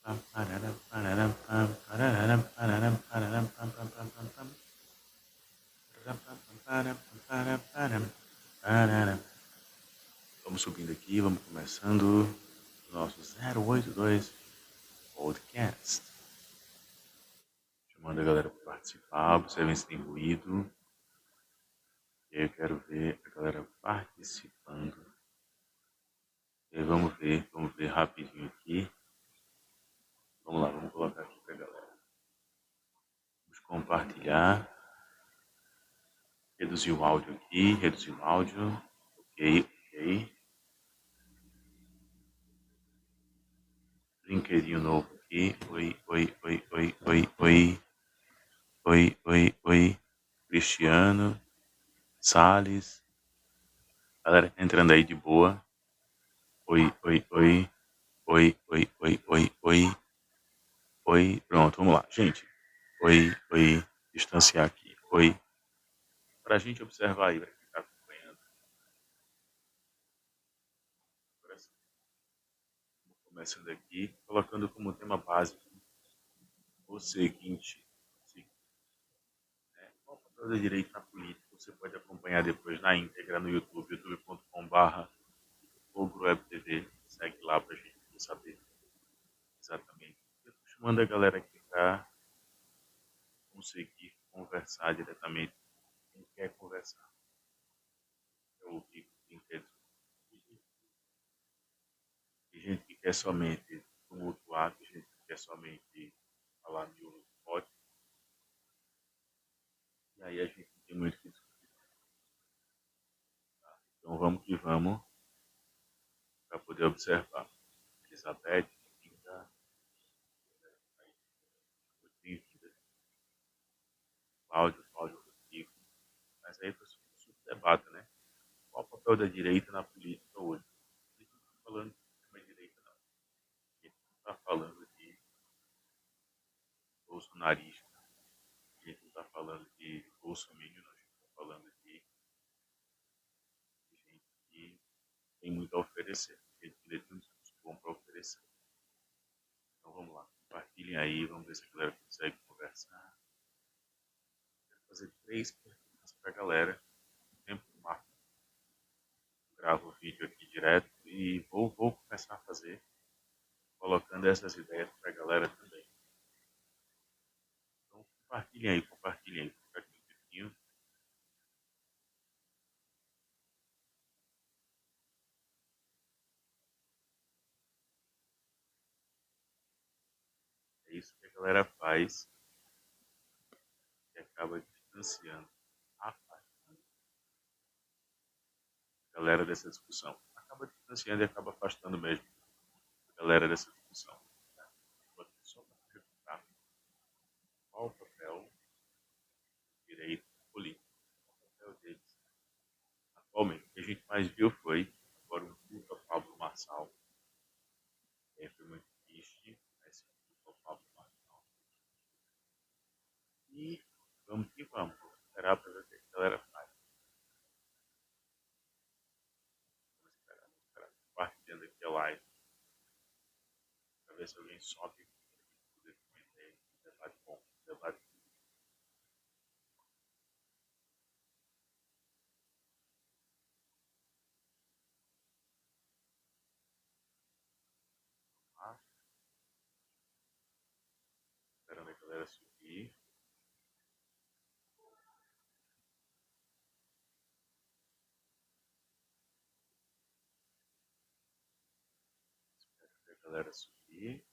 Vamos subindo aqui, vamos começando o nosso 082 Podcast. Chamando a galera para participar, observem se tem ruído. E aí eu quero ver a galera participando. E aí vamos ver rapidinho aqui. Vamos lá, vamos colocar aqui para a galera. Vamos compartilhar. Reduzir o áudio aqui, reduzir o áudio. Ok. LinkedIn novo aqui. Oi. Cristiano, Salles. Galera entrando aí de boa. Oi. Oi. Pronto, vamos lá, gente. Oi. Distanciar aqui. Oi. Pra gente observar aí, pra quem tá acompanhando. Começando aqui, colocando como tema básico o seguinte. Qual o papel da direita na política? Você pode acompanhar depois na íntegra no YouTube, youtube.com/OgroWebTV. Segue lá pra gente saber exatamente. Eu tô chamando a galera aqui pra conseguir conversar diretamente com quem quer conversar. Eu ouvi quem quer dizer. Tem gente que quer somente tumultuar, tem gente que quer somente falar miolo do pote. E aí a gente não tem muito o que discutir. Tá? Então vamos que vamos para poder observar. Elizabeth, Linda, bem-vinda. Cláudio, Rodrigo. Mas aí foi sobre debate, né? Qual o papel da direita na política hoje? A gente não está falando de extrema-direita, não. A gente não está falando de bolsonarista. A gente não está falando de bolsominion, a gente está falando de gente que tem muito a oferecer. Gente que tem um discurso bom para oferecer. Então vamos lá, compartilhem aí, vamos ver se a galera consegue conversar. Quero fazer 3 perguntas para a galera. O tempo marca. Gravo o vídeo aqui direto e vou começar a fazer, colocando essas ideias para a galera também. Então compartilhem aí. Fica aqui um pouquinho. É isso que a galera faz e acaba distanciando, afastando a galera dessa discussão. Acaba distanciando e acaba afastando mesmo a galera dessa discussão. Só para perguntar qual o papel direito político, qual o papel deles atualmente. O que a gente mais viu foi agora um culto ao Pablo Marçal. Foi muito triste esse culto ao Pablo Marçal. E vamos que vamos. Vamos esperar para ver o que a galera faz. Vamos esperar. Compartilhando aqui a live. Para ver se alguém sobe para poder comentar. Debate bom. Debate bom. Esperando a galera subir. Esperando a galera subir.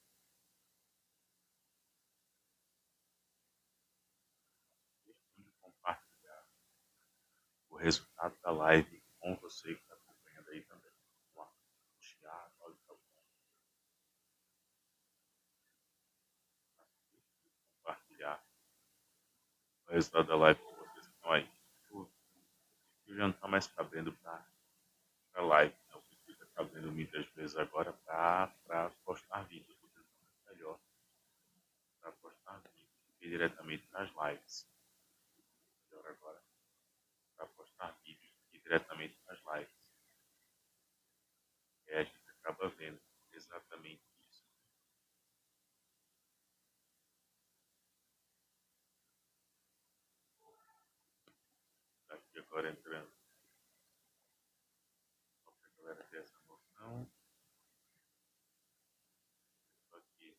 E compartilhar o resultado da live com você que está acompanhando aí também. Vamos lá. Thiago, olha o compartilhar o resultado da live com vocês que estão aí. O vídeo já não está mais cabendo para live. Né? O vídeo está cabendo muitas vezes agora para postar vídeo. Estou tentando melhor para postar vídeo e diretamente nas lives. Melhor agora para postar vídeos e diretamente nas lives. E aí a gente acaba vendo exatamente isso. agora entrando. Só para a galera ter essa noção. Estou aqui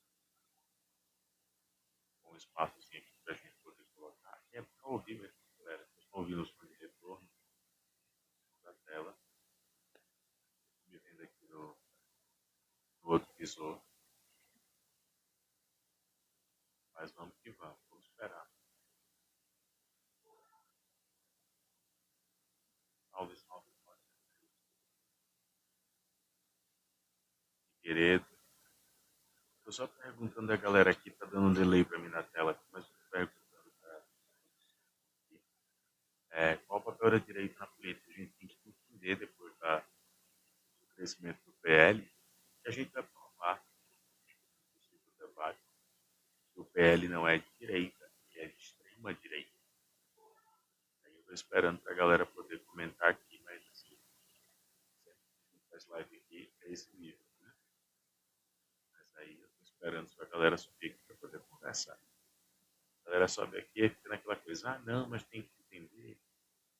com um espaçozinho aqui para a gente poder colocar. É para ouvir mesmo, galera. Vocês estão ouvindo o som de retorno da tela. Me vendo aqui no outro visor. Mas vamos que vamos. Vamos esperar. Salve, salve, salve. Querido. Tô só perguntando a galera aqui, tá dando um delay para mim na tela, mas tô perguntando qual o papel da direita na política. A gente tem que entender depois do crescimento do PL, que a gente vai provar no debate que o PL não é de direita, que é de extrema direita. Aí eu tô esperando pra galera poder comentar aqui, mas assim, faz live aqui é esse nível, né? Mas aí eu tô esperando só a galera subir aqui pra poder conversar. A galera sobe aqui e fica naquela coisa, ah não, mas tem que entender.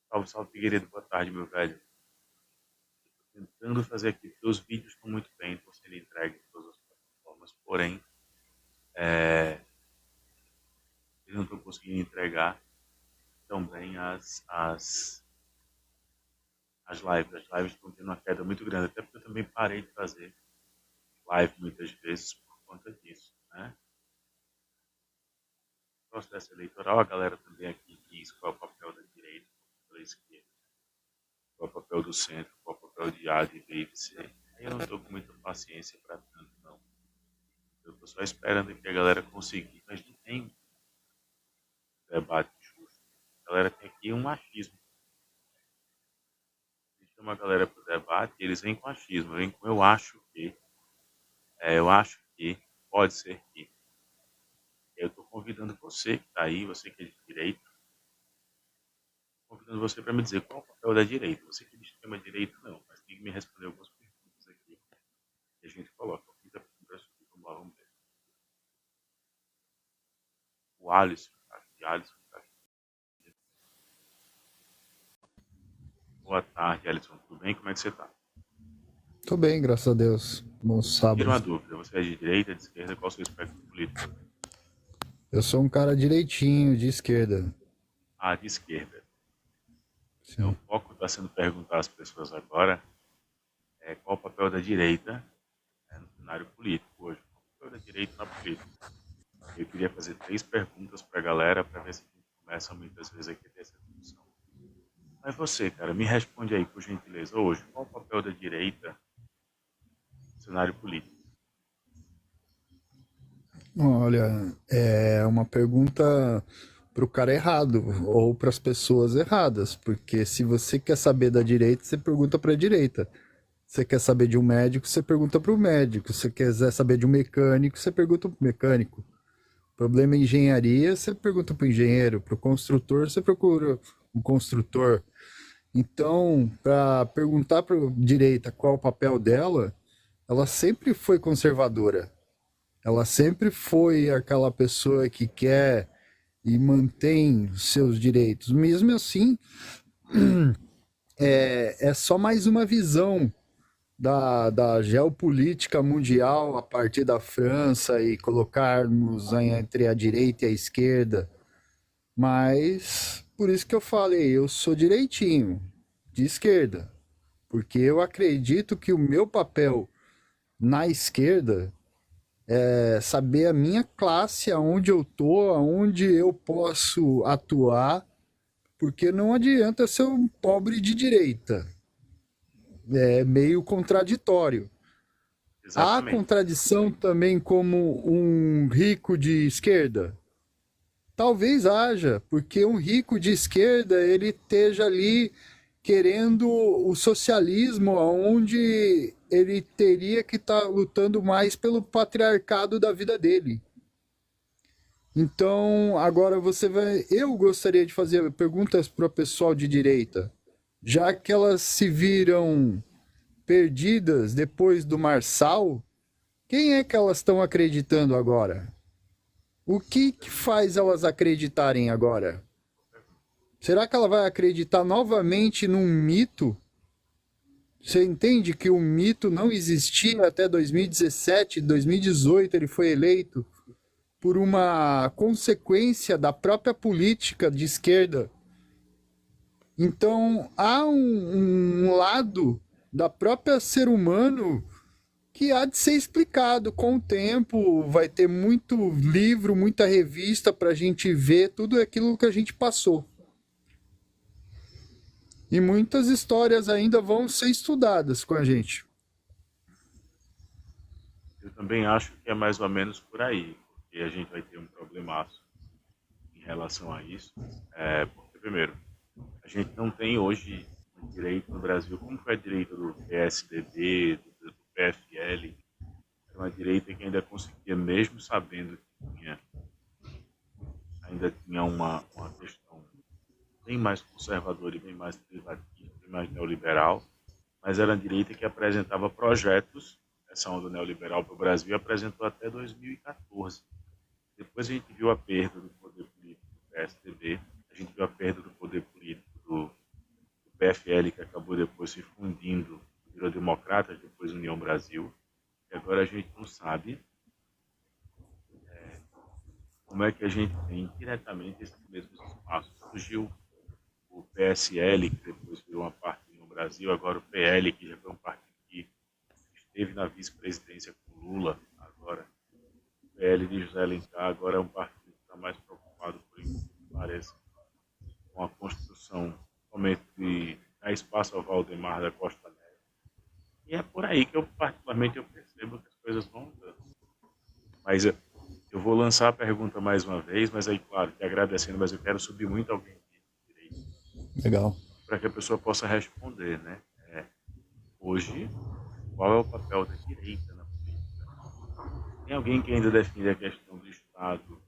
Salve, salve, Figueiredo, boa tarde, meu velho. Estou tentando fazer aqui, porque os vídeos estão muito bem, estão sendo entregues em todas as plataformas, porém, eu não estou conseguindo entregar tão bem as lives. As lives estão tendo uma queda muito grande, até porque eu também parei de fazer live muitas vezes por conta disso, né? No processo eleitoral, a galera também aqui diz qual é o papel da direita, qual é o papel da esquerda, qual é o papel do centro, qual é o papel de A, de B e de C. Aí eu não estou com muita paciência para tanto, não. Eu estou só esperando que a galera conseguir, mas não tem debate justo. A galera tem aqui um machismo. A gente chama a galera para o debate e eles vêm com achismo, vêm com eu acho que, pode ser que. Eu estou convidando você que está aí, você que é de direita, convidando você para me dizer qual é o papel da direita. Você que é de extrema direita, não, mas tem que me responder algumas perguntas aqui que a gente coloca. Vamos lá, vamos ver. O Alisson, Alisson tá aqui. Boa tarde, Alisson, tudo bem? Como é que você está? Tô bem, graças a Deus. Bom Tira uma sábado. dúvida, você é de direita, de esquerda, qual é o seu espectro político? Eu sou um cara direitinho, de esquerda. Ah, de esquerda. Então, o Sim. foco está sendo perguntar às pessoas agora qual o papel da direita no cenário político hoje. Qual o papel da direita na política? Eu queria fazer 3 perguntas para a galera para ver se a gente começa muitas vezes aqui a ter essa discussão. Mas você, cara, me responde aí, por gentileza, hoje, qual o papel da direita no cenário político? Olha, é uma pergunta pro cara errado ou para as pessoas erradas, porque se você quer saber da direita, você pergunta para a direita. Você quer saber de um médico, você pergunta para o médico. Se você quiser saber de um mecânico, você pergunta para o mecânico. Problema é engenharia, você pergunta para o engenheiro. Para o construtor, você procura o construtor. Então, para perguntar para a direita qual o papel dela, ela sempre foi conservadora. Ela sempre foi aquela pessoa que quer e mantém seus direitos. Mesmo assim, é só mais uma visão da geopolítica mundial a partir da França e colocarmos entre a direita e a esquerda. Mas por isso que eu falei, eu sou direitinho, de esquerda. Porque eu acredito que o meu papel na esquerda saber a minha classe, aonde eu tô, aonde eu posso atuar, porque não adianta ser um pobre de direita. É meio contraditório. Há Exatamente. contradição também como um rico de esquerda? Talvez haja, porque um rico de esquerda ele esteja ali querendo o socialismo, onde ele teria que estar lutando mais pelo patriarcado da vida dele. Então, agora você vai. Eu gostaria de fazer perguntas para o pessoal de direita, já que elas se viram perdidas depois do Marçal, quem é que elas estão acreditando agora? O que faz elas acreditarem agora? Será que ela vai acreditar novamente num mito? Você entende que o mito não existia até 2017, 2018 ele foi eleito por uma consequência da própria política de esquerda. Então há um lado da própria ser humano que há de ser explicado com o tempo. Vai ter muito livro, muita revista para a gente ver tudo aquilo que a gente passou. E muitas histórias ainda vão ser estudadas com a gente. Eu também acho que é mais ou menos por aí, porque a gente vai ter um problemaço em relação a isso. Porque, primeiro, a gente não tem hoje um direito no Brasil, como foi a direita do PSDB, do PFL, era uma direita que ainda conseguia, mesmo sabendo que ainda tinha uma questão bem mais conservadora e bem mais privatista, bem mais neoliberal, mas era a direita que apresentava projetos. Essa onda neoliberal para o Brasil apresentou até 2014. Depois a gente viu a perda do poder político do PSDB, a gente viu a perda do poder político do PFL, que acabou depois se fundindo, virou Democratas, depois União Brasil, e agora a gente não sabe como é que a gente tem diretamente esses mesmos espaços. Surgiu o PSL, que depois virou uma parte do União Brasil, agora o PL, que já foi um partido que esteve na vice-presidência com Lula, agora o PL de José Alencar, agora é um partido que está mais preocupado, por incrível que pareça, com a construção somente de dar espaço ao Valdemar da Costa Neto. E é por aí que eu, particularmente, eu percebo que as coisas vão mudando. Mas eu vou lançar a pergunta mais uma vez, mas aí, claro, te agradecendo, mas eu quero subir muito alguém de direito Legal. para que a pessoa possa responder, né? Hoje, qual é o papel da direita na política? Tem alguém que ainda defende a questão do Estado,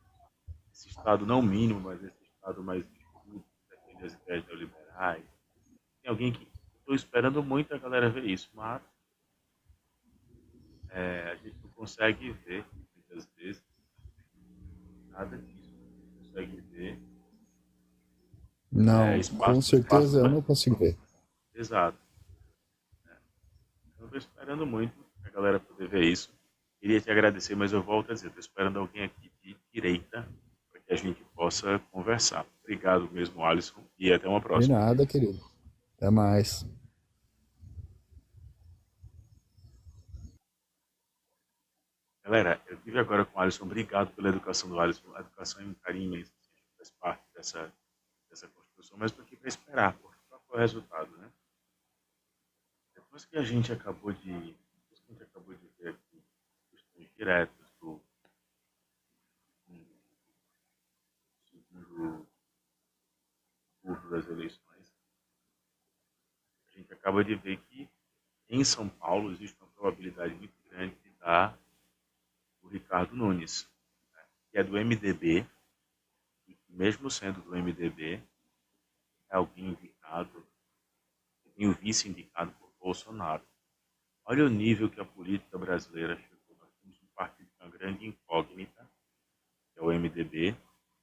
esse Estado não mínimo, mas esse Estado mais escuro, que defende as ideias neoliberais? Tem alguém que... Estou esperando muito a galera ver isso, mas a gente não consegue ver, muitas vezes, nada disso. Não consegue ver Não, com espaços certeza eu mais... não consigo ver. Exato. Eu estou esperando muito a galera poder ver isso. Queria te agradecer, mas eu volto a dizer, estou esperando alguém aqui de direita para que a gente possa conversar. Obrigado mesmo, Alisson, e até uma De próxima. nada, querido. Até mais. Galera, eu tive agora com o Alisson. Obrigado pela educação do Alisson. A educação é um carinho imenso, assim, faz parte dessa construção, mas estou aqui para esperar, porque qual foi o resultado, né? Depois que a gente acabou de, depois que a gente acabou de ver aqui questões diretas do segundo turno das eleições, a gente acaba de ver que em São Paulo existe uma probabilidade muito grande de dar o Ricardo Nunes, né, que é do MDB, e que mesmo sendo do MDB, é alguém indicado, tem o vice indicado por Bolsonaro. Olha o nível que a política brasileira chegou. Nós temos um partido com uma grande incógnita, que é o MDB.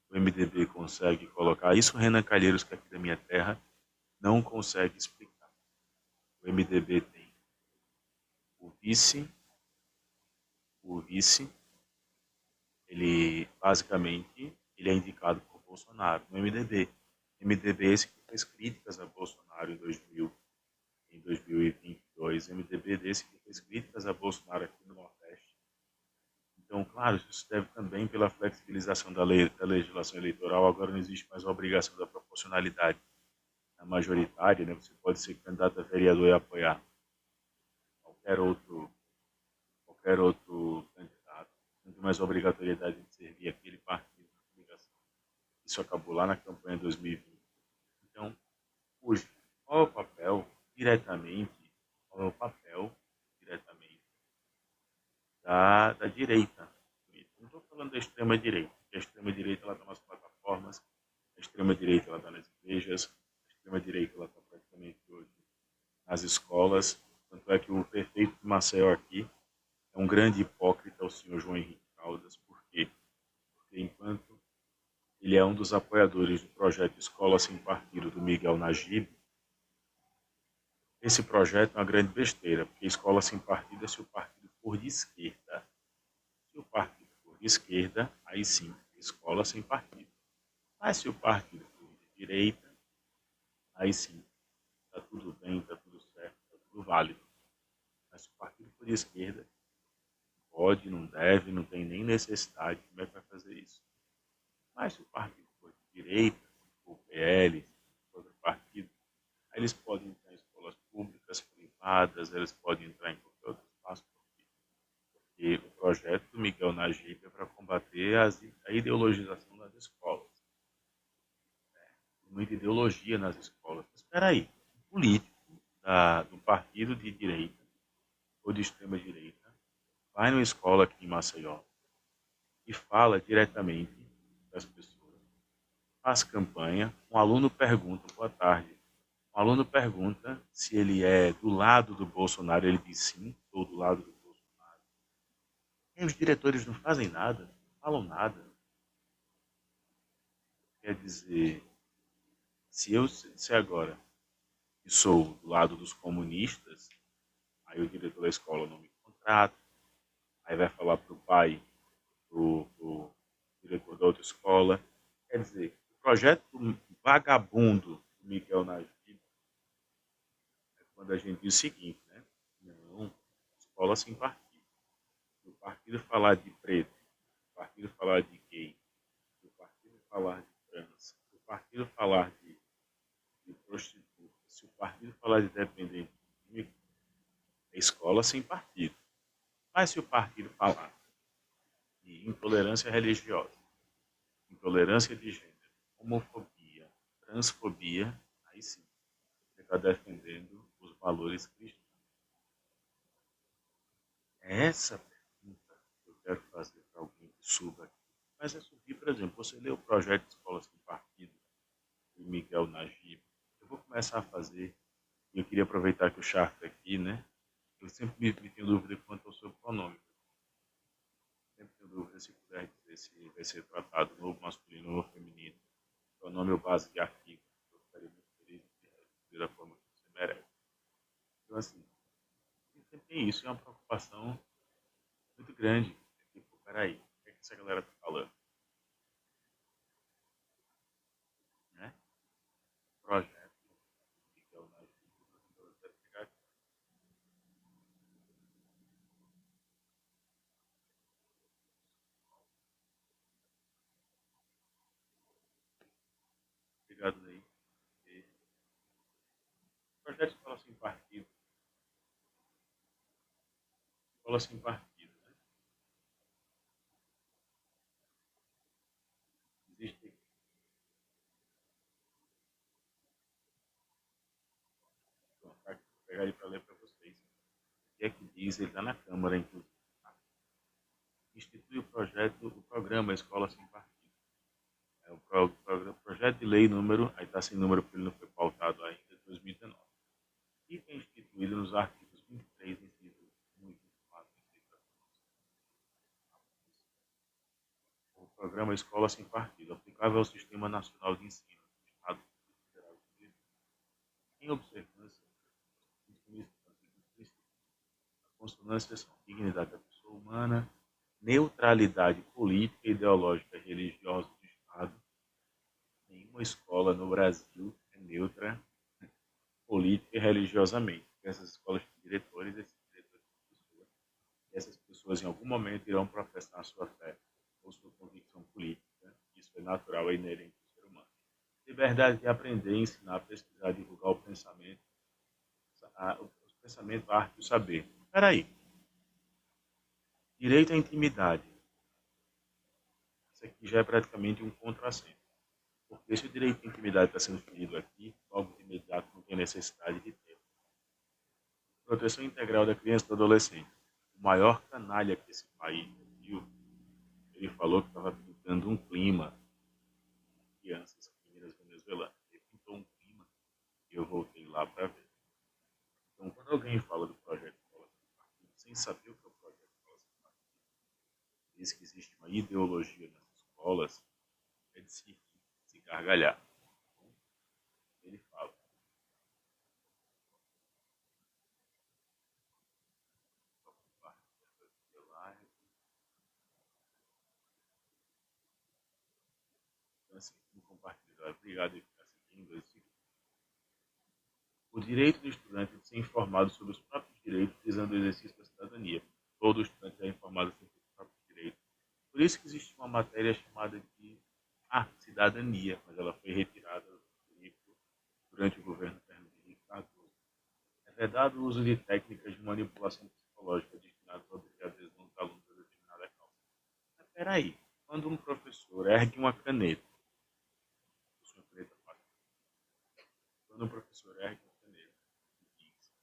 O MDB consegue colocar isso. Renan Calheiros, que é aqui da minha terra, não consegue explicar. O MDB tem o vice, o vice, ele basicamente ele é indicado por Bolsonaro no MDB. MDB esse que fez críticas a Bolsonaro em 2022, MDB desse que fez críticas a Bolsonaro aqui no Nordeste. Então, claro, isso deve também pela flexibilização da legislação eleitoral. Agora não existe mais a obrigação da proporcionalidade na majoritária, né? Você pode ser candidato a vereador e apoiar qualquer outro, qualquer outro candidato. Não tem mais a obrigatoriedade de servir aquele partido na coligação. Isso acabou lá na campanha de 2020. Então, hoje, qual é o papel diretamente, qual é o papel diretamente da direita? Não estou falando da extrema-direita, porque a extrema-direita está nas plataformas, a extrema-direita está nas igrejas, a extrema-direita está praticamente hoje nas escolas. Tanto é que o prefeito de Maceió aqui é um grande hipócrita, o senhor João Henrique Caldas. Por quê? Porque enquanto ele ele é um dos apoiadores do projeto Escola Sem Partido do Miguel Najib. Esse projeto é uma grande besteira, porque escola sem partido é se o partido for de esquerda. Se o partido for de esquerda, aí sim, escola sem partido. Mas se o partido for de direita, aí sim, está tudo bem, está tudo certo, está tudo válido. Mas se o partido for de esquerda, pode, não deve, não tem nem necessidade, como é que vai fazer isso? Mas se o partido for de direita, se for o PL, se for outro partido, aí eles podem entrar em escolas públicas, privadas, eles podem entrar em qualquer outro espaço. E o projeto do Miguel Najib é para combater a ideologização das escolas. Muita ideologia nas escolas. Mas espera aí, um político do partido de direita ou de extrema direita vai numa escola aqui em Maceió e fala diretamente das pessoas, faz campanha, um aluno pergunta, boa tarde, um aluno pergunta se ele é do lado do Bolsonaro, ele diz sim, estou do lado do Bolsonaro. E os diretores não fazem nada, não falam nada. Quer dizer, se eu disser agora que sou do lado dos comunistas, aí o diretor da escola não me contrata, aí vai falar para o pai, para o diretor da outra escola. Quer dizer, o projeto vagabundo do Miguel Najib é quando a gente diz o seguinte, né? Não, escola sem partido. Se o partido falar de preto, se o partido falar de gay, se o partido falar de trans, se o partido falar de prostituta, se o partido falar de dependente, é escola sem partido. Mas se o partido falar de intolerância religiosa, intolerância de gênero, homofobia, transfobia, aí sim, você está defendendo os valores cristãos. É essa pergunta que eu quero fazer para alguém que suba aqui. Mas é subir, por exemplo, você lê o projeto de escola sem partido, do Miguel Najib. Eu vou começar a fazer, e eu queria aproveitar que o Sharp é aqui, né? Eu sempre me tenho dúvida quanto ao seu pronome. Sempre tenho dúvida se puder dizer se vai ser tratado novo masculino ou feminino. Pronome ou base de artigo. Eu ficaria muito feliz de responder da forma que você merece. Então, assim, sempre tem isso, é uma preocupação muito grande. Tipo, peraí, o que é que essa galera tá falando? Né? Projeto. Então, nós vamos pegar aqui. Obrigado aí. Projeto de escola sem partido. Escola sem partido. Né? Existe aqui. Então, tá aqui. Vou pegar ele para ler para vocês. O que é que diz? Ele está na Câmara, inclusive. Institui o projeto, o programa Escola Sem Partido. É o projeto de lei número, aí está sem número porque ele não foi pautado ainda, de 2019. E é instituído nos artigos 23, inciso 1 e 24, o programa Escola Sem Partido, aplicável ao Sistema Nacional de Ensino do Estado Federal do Rio, em observância dos princípios. A consonância são dignidade da pessoa humana, neutralidade política, ideológica e religiosa do Estado. Nenhuma escola no Brasil é neutra política e religiosamente. Essas escolas têm diretores, esses diretores têm pessoas, e essas pessoas em algum momento irão professar a sua fé ou sua convicção política. Isso é natural e inerente ao ser humano. Liberdade de aprender, ensinar, pesquisar, divulgar o pensamento, a arte e o saber. Espera aí. Direito à intimidade. Isso aqui já é praticamente um contrassenso. Porque se o direito à intimidade está sendo ferido aqui, logo de imediato não tem necessidade de ter. Proteção integral da criança e do adolescente. O maior canalha que esse país viu, ele falou que estava pintando um clima com crianças, meninas venezuelanas. Ele pintou um clima e eu voltei lá para ver. Então, quando alguém fala do projeto Escola Sem Partido, sem saber o que é o projeto Escola Sem Partido, diz que existe uma ideologia nas escolas, é de se rir. gargalhar. Ele fala: obrigado, o direito do estudante de ser informado sobre os próprios direitos, visando o exercício da cidadania. Todo estudante é informado sobre os próprios direitos. Por isso que existe uma matéria chamada de cidadania, mas ela foi retirada do currículo durante o governo Fernando Henrique Cardoso. É vedado o uso de técnicas de manipulação psicológica destinadas a obter a adesão dos alunos a determinada causa. Mas peraí, quando um professor ergue uma caneta, quando um professor ergue uma caneta e diz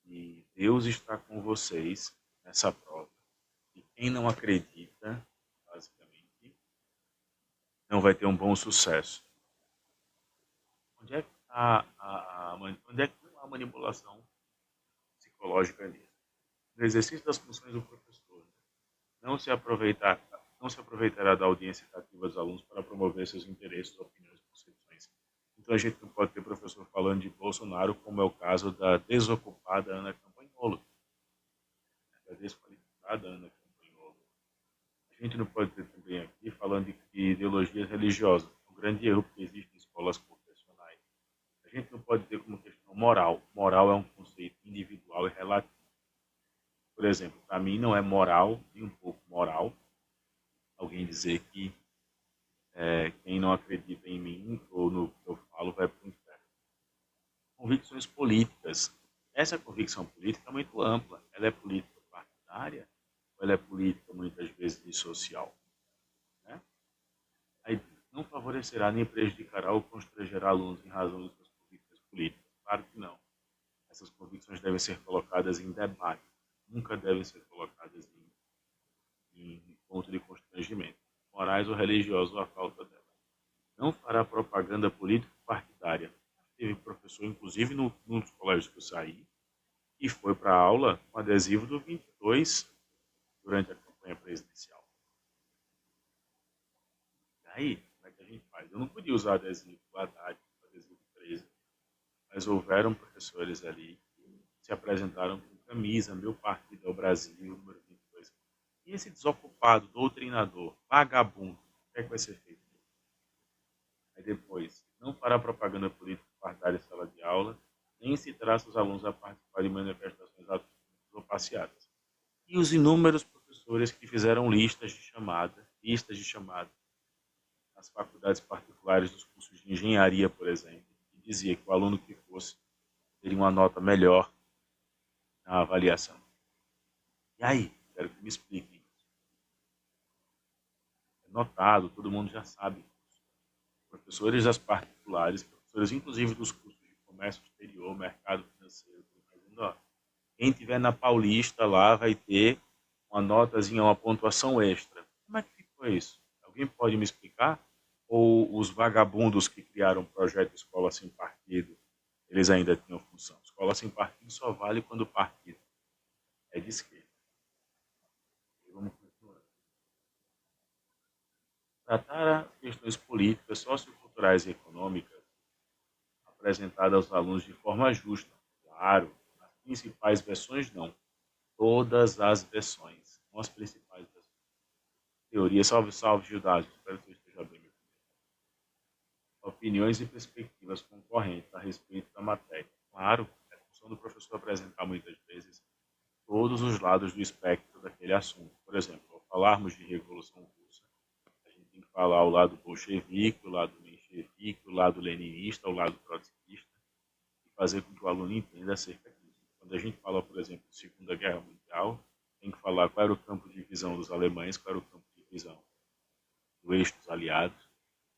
que Deus está com vocês nessa prova, e quem não acredita, basicamente, não vai ter um bom sucesso. Onde é que onde é que não há manipulação psicológica nisso? No exercício das funções do professor, não se aproveitará da audiência cativa dos alunos para promover seus interesses, opiniões e concepções. Então a gente não pode ter professor falando de Bolsonaro, como é o caso da desocupada Ana Campagnolo, da desqualificada Ana Campagnolo. A gente não pode ter também aqui falando de ideologias religiosas, um grande erro que existe em escolas confessionais. A gente não pode ter como questão moral. Moral é um conceito individual e relativo. Por exemplo, para mim não é moral, nem um pouco moral, alguém dizer que quem não acredita em mim ou no que eu falo vai para o inferno. Convicções políticas. Essa convicção política é muito ampla. Ela é política partidária ou ela é política muitas vezes de social? Né? Aí não favorecerá nem prejudicará ou constrangerá alunos em razão de suas convicções políticas. Claro que não. Essas convicções devem ser colocadas em debate. Nunca devem ser colocadas em ponto de constrangimento. Morais ou religiosos, a falta dela. Não fará propaganda político-partidária. Teve professor, inclusive, nos colégios que eu saí, e foi para a aula com adesivo do 22 durante a campanha presidencial. E aí, como é que a gente faz? Eu não podia usar adesivo do Haddad, adesivo 13, mas houveram professores ali que se apresentaram com camisa, meu partido é o Brasil, número 22. E esse desocupado, doutrinador, vagabundo, o que é que vai ser feito? Aí depois, não fará propaganda política partidária em sala de aula, nem incitará seus alunos a participar de manifestações ou passeatas. E os inúmeros professores que fizeram listas de chamada nas faculdades particulares dos cursos de engenharia, por exemplo, que dizia que o aluno que fosse teria uma nota melhor na avaliação. E aí? Quero que me expliquem isso. É notado, todo mundo já sabe. Professores das particulares, professores inclusive dos cursos de comércio exterior, mercado financeiro, dizendo, ó, quem tiver na Paulista lá vai ter uma notazinha, uma pontuação extra. Como é que ficou isso? Alguém pode me explicar? Ou os vagabundos que criaram o projeto Escola Sem Partido, eles ainda tinham função? Escola Sem Partido só vale quando o partido é de esquerda. E vamos continuar. Tratar as questões políticas, socioculturais e econômicas apresentadas aos alunos de forma justa. Claro, as principais versões não. Todas as versões, não as principais versões. Teoria, salve, Gildas. Espero que você esteja bem. Opiniões e perspectivas concorrentes a respeito da matéria. Claro, é função do professor apresentar muitas vezes todos os lados do espectro daquele assunto. Por exemplo, ao falarmos de Revolução Russa, a gente tem que falar o lado bolchevique, o lado menchevique, o lado leninista, o lado trotskista, e fazer com que o aluno entenda acerca disso. Quando a gente fala, por exemplo, de Segunda Guerra Mundial, tem que falar qual era o campo de visão dos alemães, qual era o campo de visão do eixo dos aliados,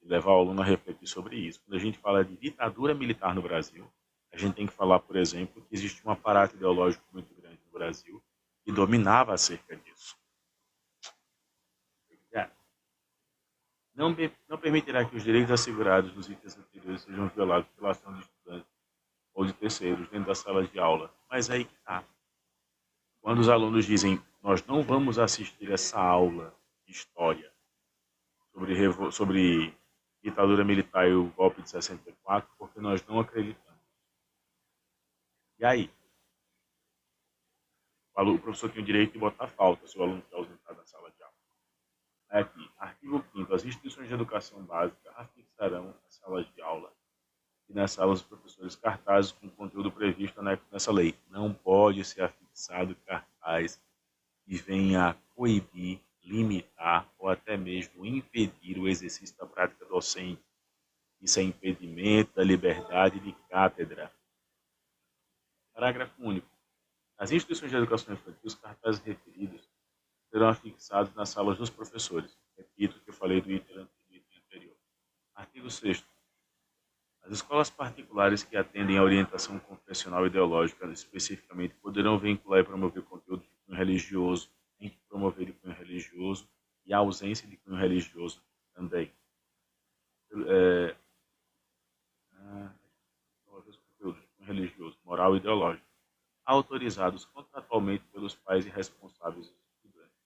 e levar o aluno a refletir sobre isso. Quando a gente fala de ditadura militar no Brasil, a gente tem que falar, por exemplo, que existe um aparato ideológico muito grande no Brasil que dominava acerca disso. Não permitirá que os direitos assegurados nos itens anteriores sejam violados pela ação de estudantes ou de terceiros dentro da sala de aula. Mas aí que está. Quando os alunos dizem, nós não vamos assistir essa aula de história sobre ditadura militar e o golpe de 64, porque nós não acreditamos. E aí? O professor tem o direito de botar falta se o aluno está ausentado da sala de aula. Aqui, artigo 5º. As instituições de educação básica afixarão as salas de aula e nas salas dos professores cartazes com conteúdo previsto nessa lei. Não pode ser afixado cartaz que venha a coibir, limitar ou até mesmo impedir o exercício da prática docente. Isso é impedimento da liberdade de cátedra. Parágrafo único. Nas instituições de educação infantil, os cartazes referidos serão afixados nas salas dos professores. Repito o que eu falei do item anterior. Artigo 6º. As escolas particulares que atendem à orientação confessional e ideológica, especificamente, poderão vincular e promover conteúdo de cunho religioso, tem que promover de cunho religioso e a ausência de cunho religioso também. Promover os conteúdos de cunho religioso, moral e ideológico, autorizados contratualmente pelos pais e responsáveis dos estudantes,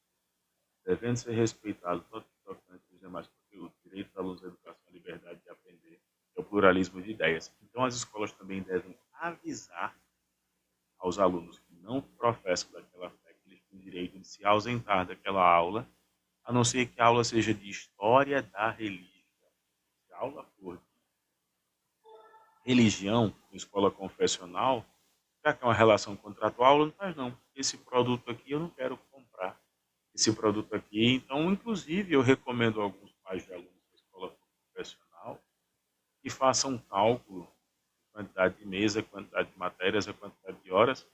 devendo ser respeitados totalmente os demais conteúdos, direito dos alunos à educação, à liberdade de aprender e ao pluralismo de ideias. Então, as escolas também devem avisar aos alunos que não professam daquela fé que eles têm direito de se ausentar daquela aula, a não ser que a aula seja de história da religião. Se a aula for de religião, em escola confessional, já que é uma relação contratual, não faz não. Esse produto aqui eu não quero comprar. Esse produto aqui, então, inclusive, eu recomendo a alguns pais de alunos da escola profissional que façam um cálculo de quantidade de mesa, a quantidade de matérias, a quantidade de horas,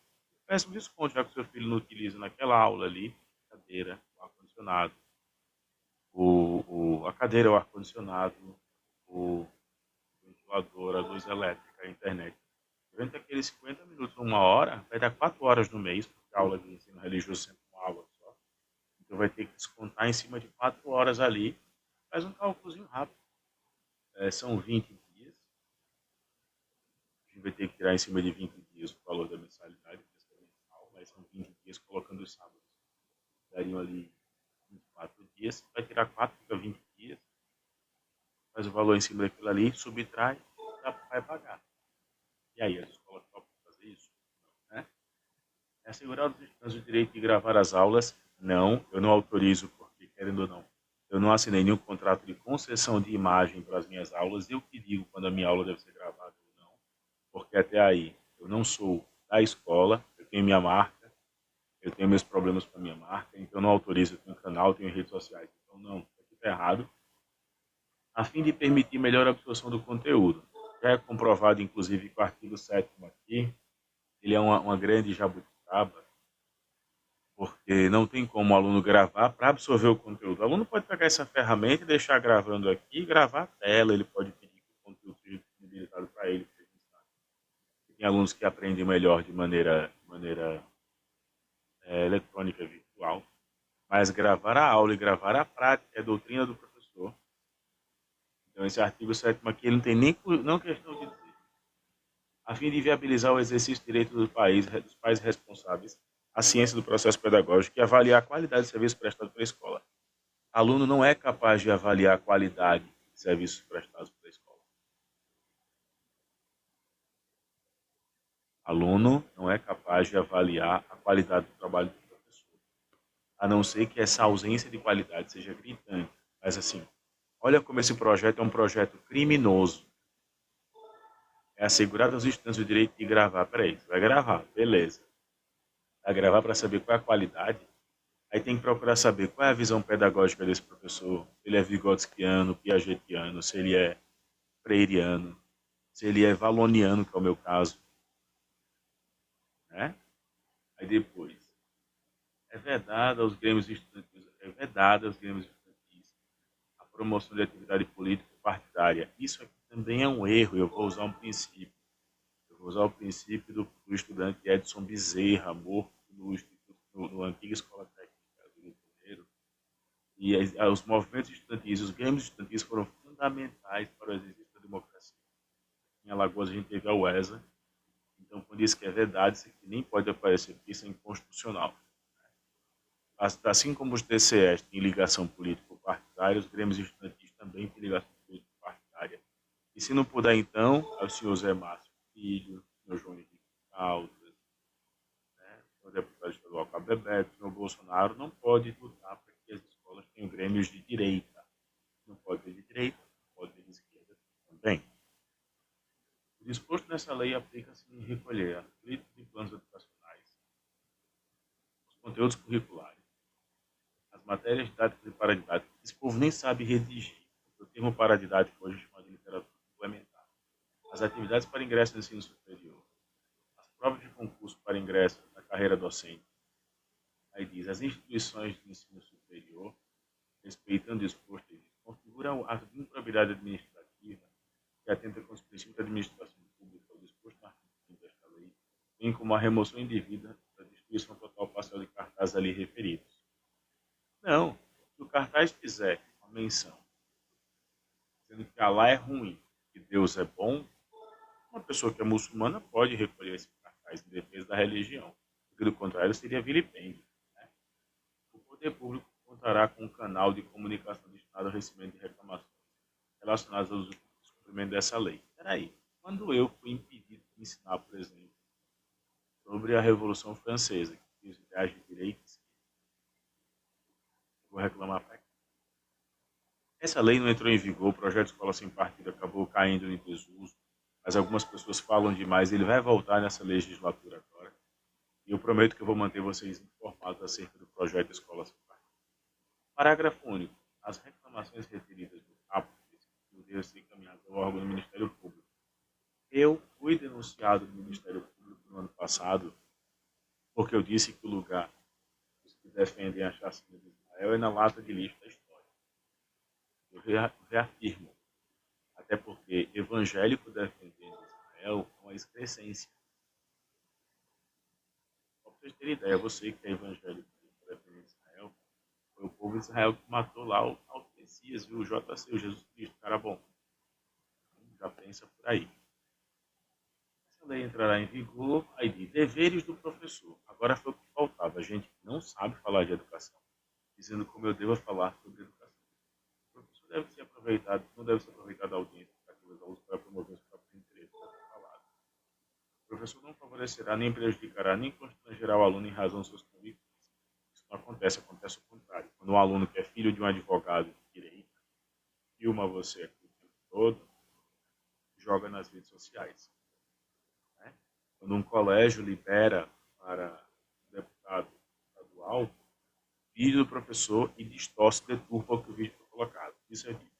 peça um desconto, já que o seu filho não utiliza naquela aula ali, a cadeira, o ar-condicionado, a cadeira, o ar-condicionado, o ventilador, a luz elétrica, a internet. Durante aqueles 50 minutos, uma hora, vai dar 4 horas no mês, porque a aula de ensino religioso sempre é uma aula só. Então vai ter que descontar em cima de 4 horas ali. Faz um cálculozinho rápido. São 20 dias. A gente vai ter que tirar em cima de 20 dias o valor da mensalidade, mas são 20 dias colocando os sábados. Dariam ali 24 dias. Vai tirar 4, fica 20 dias. Faz o valor em cima daquilo ali, subtrai, vai pagar. E aí, as escolas topam fazer isso? Né? É assegurar aos estudantes o direito de gravar as aulas? Não, eu não autorizo, porque, querendo ou não, eu não assinei nenhum contrato de concessão de imagem para as minhas aulas. Eu que digo quando a minha aula deve ser gravada ou não, porque até aí eu não sou da escola, eu tenho minha marca, eu tenho meus problemas com a minha marca, então eu não autorizo, eu tenho canal, eu tenho redes sociais. Então, não, aqui está errado. A fim de permitir melhor absorção do conteúdo. Já é comprovado, inclusive, que o artigo 7º aqui, ele é uma grande jabuticaba, porque não tem como o aluno gravar para absorver o conteúdo. O aluno pode pegar essa ferramenta e deixar gravando aqui, gravar a tela, ele pode pedir que o conteúdo seja disponibilizado para ele. Tem alunos que aprendem melhor de maneira eletrônica, virtual, mas gravar a aula e gravar a prática é a doutrina do professor. Então esse artigo 7º aqui ele não tem nem não questão de dizer. A fim de viabilizar o exercício de direito dos pais responsáveis, a ciência do processo pedagógico e avaliar a qualidade de serviço prestado pela escola. Aluno não é capaz de avaliar a qualidade de serviços prestados pela escola. Aluno não é capaz de avaliar a qualidade do trabalho do professor, a não ser que essa ausência de qualidade seja gritante. Mas assim, olha como esse projeto é um projeto criminoso. É assegurar aos estudantes o direito de gravar. Peraí, você vai gravar, beleza. Vai gravar para saber qual é a qualidade. Aí tem que procurar saber qual é a visão pedagógica desse professor. Se ele é vigotskiano, piagetiano, se ele é freiriano, se ele é valoniano, que é o meu caso. Né? Aí depois, é vedada aos grêmios estudantis, a promoção de atividade política partidária. Isso aqui também é um erro, eu vou usar um princípio. Eu vou usar o princípio do estudante Edson Bezerra, morto no antiga Escola Técnica do Rio de Janeiro. E os movimentos estudantis, os grêmios estudantis foram fundamentais para o exercício da democracia. Em Alagoas a gente teve a UESA. Então, quando diz que é verdade, isso aqui nem pode aparecer, porque isso é inconstitucional. Assim como os TCEs têm ligação político-partidária, os grêmios estudantis também têm ligação político-partidária. E se não puder, então, é o senhor Zé Márcio Filho, o senhor João Henrique Caldas, né, o senhor deputado estadual Cabo Bebeto, o senhor Bolsonaro, não pode lutar para que as escolas tenham grêmios de direita. Não pode ter de direita, não pode ter de esquerda também. O disposto nessa lei aplica-se em recolher as políticas e planos educacionais, os conteúdos curriculares, as matérias didáticas e paradidáticas. Esse povo nem sabe redigir. O termo paradidático hoje é chamado de literatura complementar. As atividades para ingresso no ensino superior, as provas de concurso para ingresso na carreira docente. Aí diz, as instituições de ensino superior, respeitando o disposto, configuram o ato de improbidade administrativa que atenta com os princípios da administração pública, o disposto no artigo 5 desta lei, bem como a remoção indevida da destruição total ou parcial de cartazes ali referidos. Não, se o cartaz fizer uma menção dizendo que Alá é ruim, que Deus é bom, uma pessoa que é muçulmana pode recolher esse cartaz em defesa da religião, porque do contrário seria vilipêndio. Né? O poder público contará com um canal de comunicação destinado ao recebimento de reclamações relacionadas ao descumprimento dessa lei. Espera aí, quando eu fui impedido de ensinar, por exemplo, sobre a Revolução Francesa, que os ideais de direitos, vou reclamar para quê? Essa lei não entrou em vigor, o projeto de escola sem partido acabou caindo em desuso, mas algumas pessoas falam demais, ele vai voltar nessa legislatura agora, e eu prometo que eu vou manter vocês informados acerca do projeto de escola sem partido. Parágrafo único. As reclamações referidas no caput devem ser encaminhadas ao órgão do Ministério Público. Eu fui denunciado no Ministério Público no ano passado, porque eu disse que o lugar dos que defendem a chacina de Israel é na lata de lixo da história. Eu reafirmo, até porque evangélico defendendo Israel é uma excrescência. Só para vocês terem ideia, você que é evangélico defendendo Israel, foi o povo de Israel que matou lá o Messias, viu? O JC, o Jesus Cristo, cara bom. Já pensa por aí. Essa lei entrará em vigor, aí diz, deveres do professor. Agora foi o que faltava, a gente que não sabe falar de educação, dizendo como eu devo falar sobre educação. O professor deve ser aproveitado, não deve ser aproveitado a audiência dos alunos para promover os próprios interesses, o professor não favorecerá, nem prejudicará, nem constrangerá o aluno em razão dos seus convictos. Isso não acontece, acontece o contrário. Quando um aluno que é filho de um advogado de direito filma você aqui o tempo todo, joga nas redes sociais. Né? Quando um colégio libera para um deputado estadual, vídeo do professor e distorce, deturpa o que o vídeo foi colocado. Isso é dito.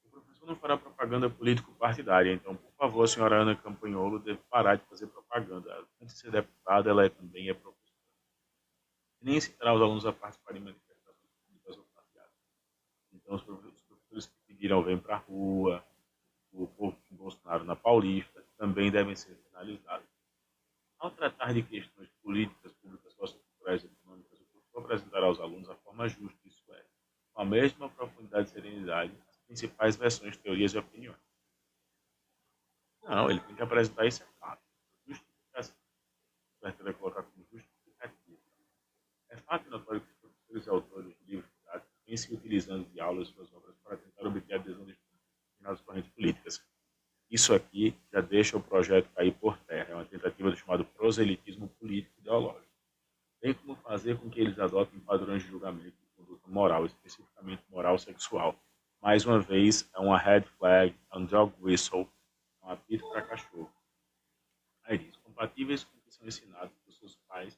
O professor não fará propaganda político-partidária, então, por favor, a senhora Ana Campanholo deve parar de fazer propaganda. Antes de ser deputada, ela também é professora. E nem incitará os alunos a participarem de manifestações públicas ou passeadas. Então, os professores que pediram vem para a rua, o povo de Bolsonaro na Paulista, também devem ser penalizados. Ao tratar de questões políticas, públicas, socioculturais e econômicas, o professor apresentará aos alunos a forma justa, isso é, com a mesma profundidade e serenidade, as principais versões, teorias e opiniões. Não, ele tem que apresentar isso é fato. Justificação. O certo vai colocar como justificativa. É fato e notório que os professores e autores de livros didáticos vêm se utilizando de aulas e suas obras para tentar obter a adesão de determinadas correntes políticas. Isso aqui já deixa o projeto cair por terra. É uma tentativa do chamado proselitismo político ideológico. Tem como fazer com que eles adotem padrões de julgamento de conduta moral, especificamente moral sexual. Mais uma vez, é uma red flag, é um dog whistle, é um apito para cachorro. Aí diz, compatíveis com o que são ensinados por seus pais,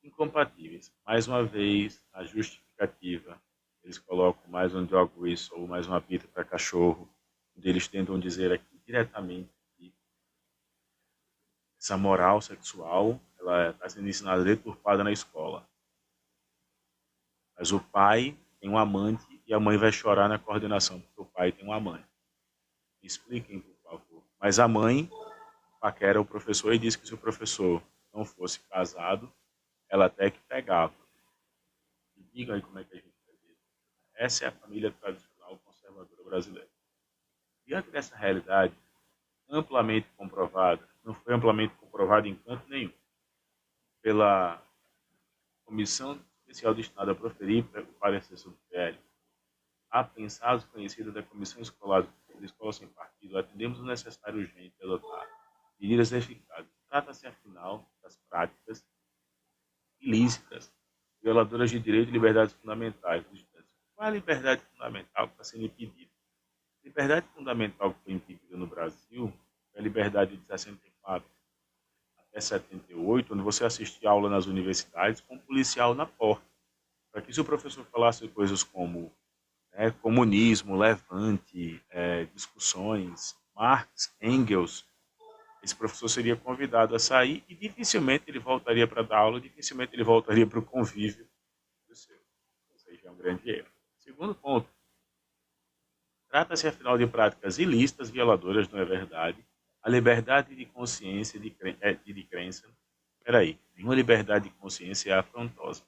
incompatíveis. Mais uma vez, a justificativa, eles colocam mais um dog whistle, mais um apito para cachorro, onde eles tentam dizer aqui diretamente que essa moral sexual ela está sendo ensinada deturpada na escola. Mas o pai tem um amante e a mãe vai chorar na coordenação porque o pai tem um amante. Me expliquem, por favor. Mas a mãe paquera o professor e diz que se o professor não fosse casado, ela até que pegava. E diga aí como é que a gente vai ver. Essa é a família tradicional conservadora brasileira. Diante dessa realidade, amplamente comprovada, não foi amplamente comprovada em canto nenhum, pela Comissão Especial destinada a proferir o parecer sobre o PL, a pensados conhecida da Comissão Escolar da escola sem partido, atendemos o necessário urgente de adotar medidas eficazes. Trata-se, afinal, das práticas ilícitas, violadoras de direitos e liberdades fundamentais dos estudantes. Qual é a liberdade fundamental que está sendo impedida? A liberdade fundamental que foi impedida no Brasil é a liberdade de 64 até 78, onde você assistia aula nas universidades com um policial na porta. Para que se o professor falasse coisas como comunismo, levante, discussões, Marx, Engels, esse professor seria convidado a sair e dificilmente ele voltaria para dar aula, dificilmente ele voltaria para o convívio do seu. Isso aí já é um grande erro. Segundo ponto, trata-se afinal de práticas ilícitas, violadoras, não é verdade? A liberdade de consciência e de crença. Espera aí, nenhuma liberdade de consciência é afrontosa.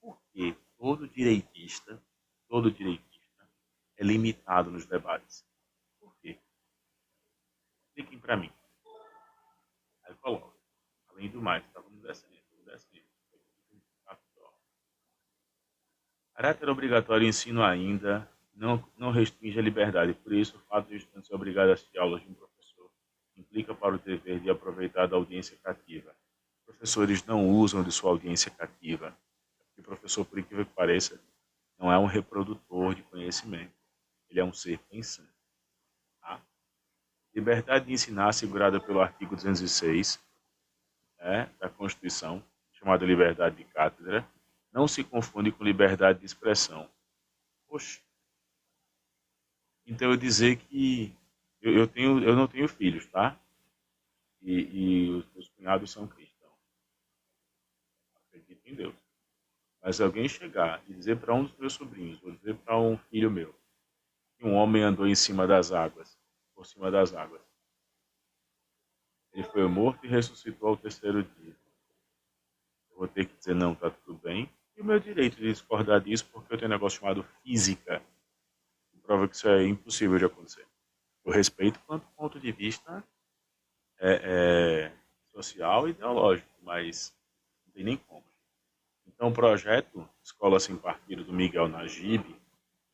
Porque todo direitista é limitado nos debates. Por quê? Expliquem para mim. Aí coloca. Além do mais, estávamos descendo. Caráter obrigatório ensino ainda não restringe a liberdade, por isso o fato de o estudante ser obrigado a assistir aulas de um professor implica para o dever de aproveitar da audiência cativa. Professores não usam de sua audiência cativa, porque o professor, por incrível que pareça, não é um reprodutor de conhecimento, ele é um ser pensante. Tá? Liberdade de ensinar assegurada pelo artigo 206 da Constituição, chamada liberdade de cátedra, não se confunde com liberdade de expressão. Poxa, então eu dizer que eu não tenho filhos, tá? E os meus cunhados são cristãos. Acredito em Deus. Mas alguém chegar e dizer para um dos meus sobrinhos, ou dizer para um filho meu, que um homem andou em cima das águas, por cima das águas. Ele foi morto e ressuscitou ao terceiro dia. Eu vou ter que dizer, não, tá tudo bem. E o meu direito de discordar disso, porque eu tenho um negócio chamado física, que prova que isso é impossível de acontecer. Eu respeito quanto ponto de vista social e ideológico, mas não tem nem como. Então, o projeto Escola Sem Partido do Miguel Najib,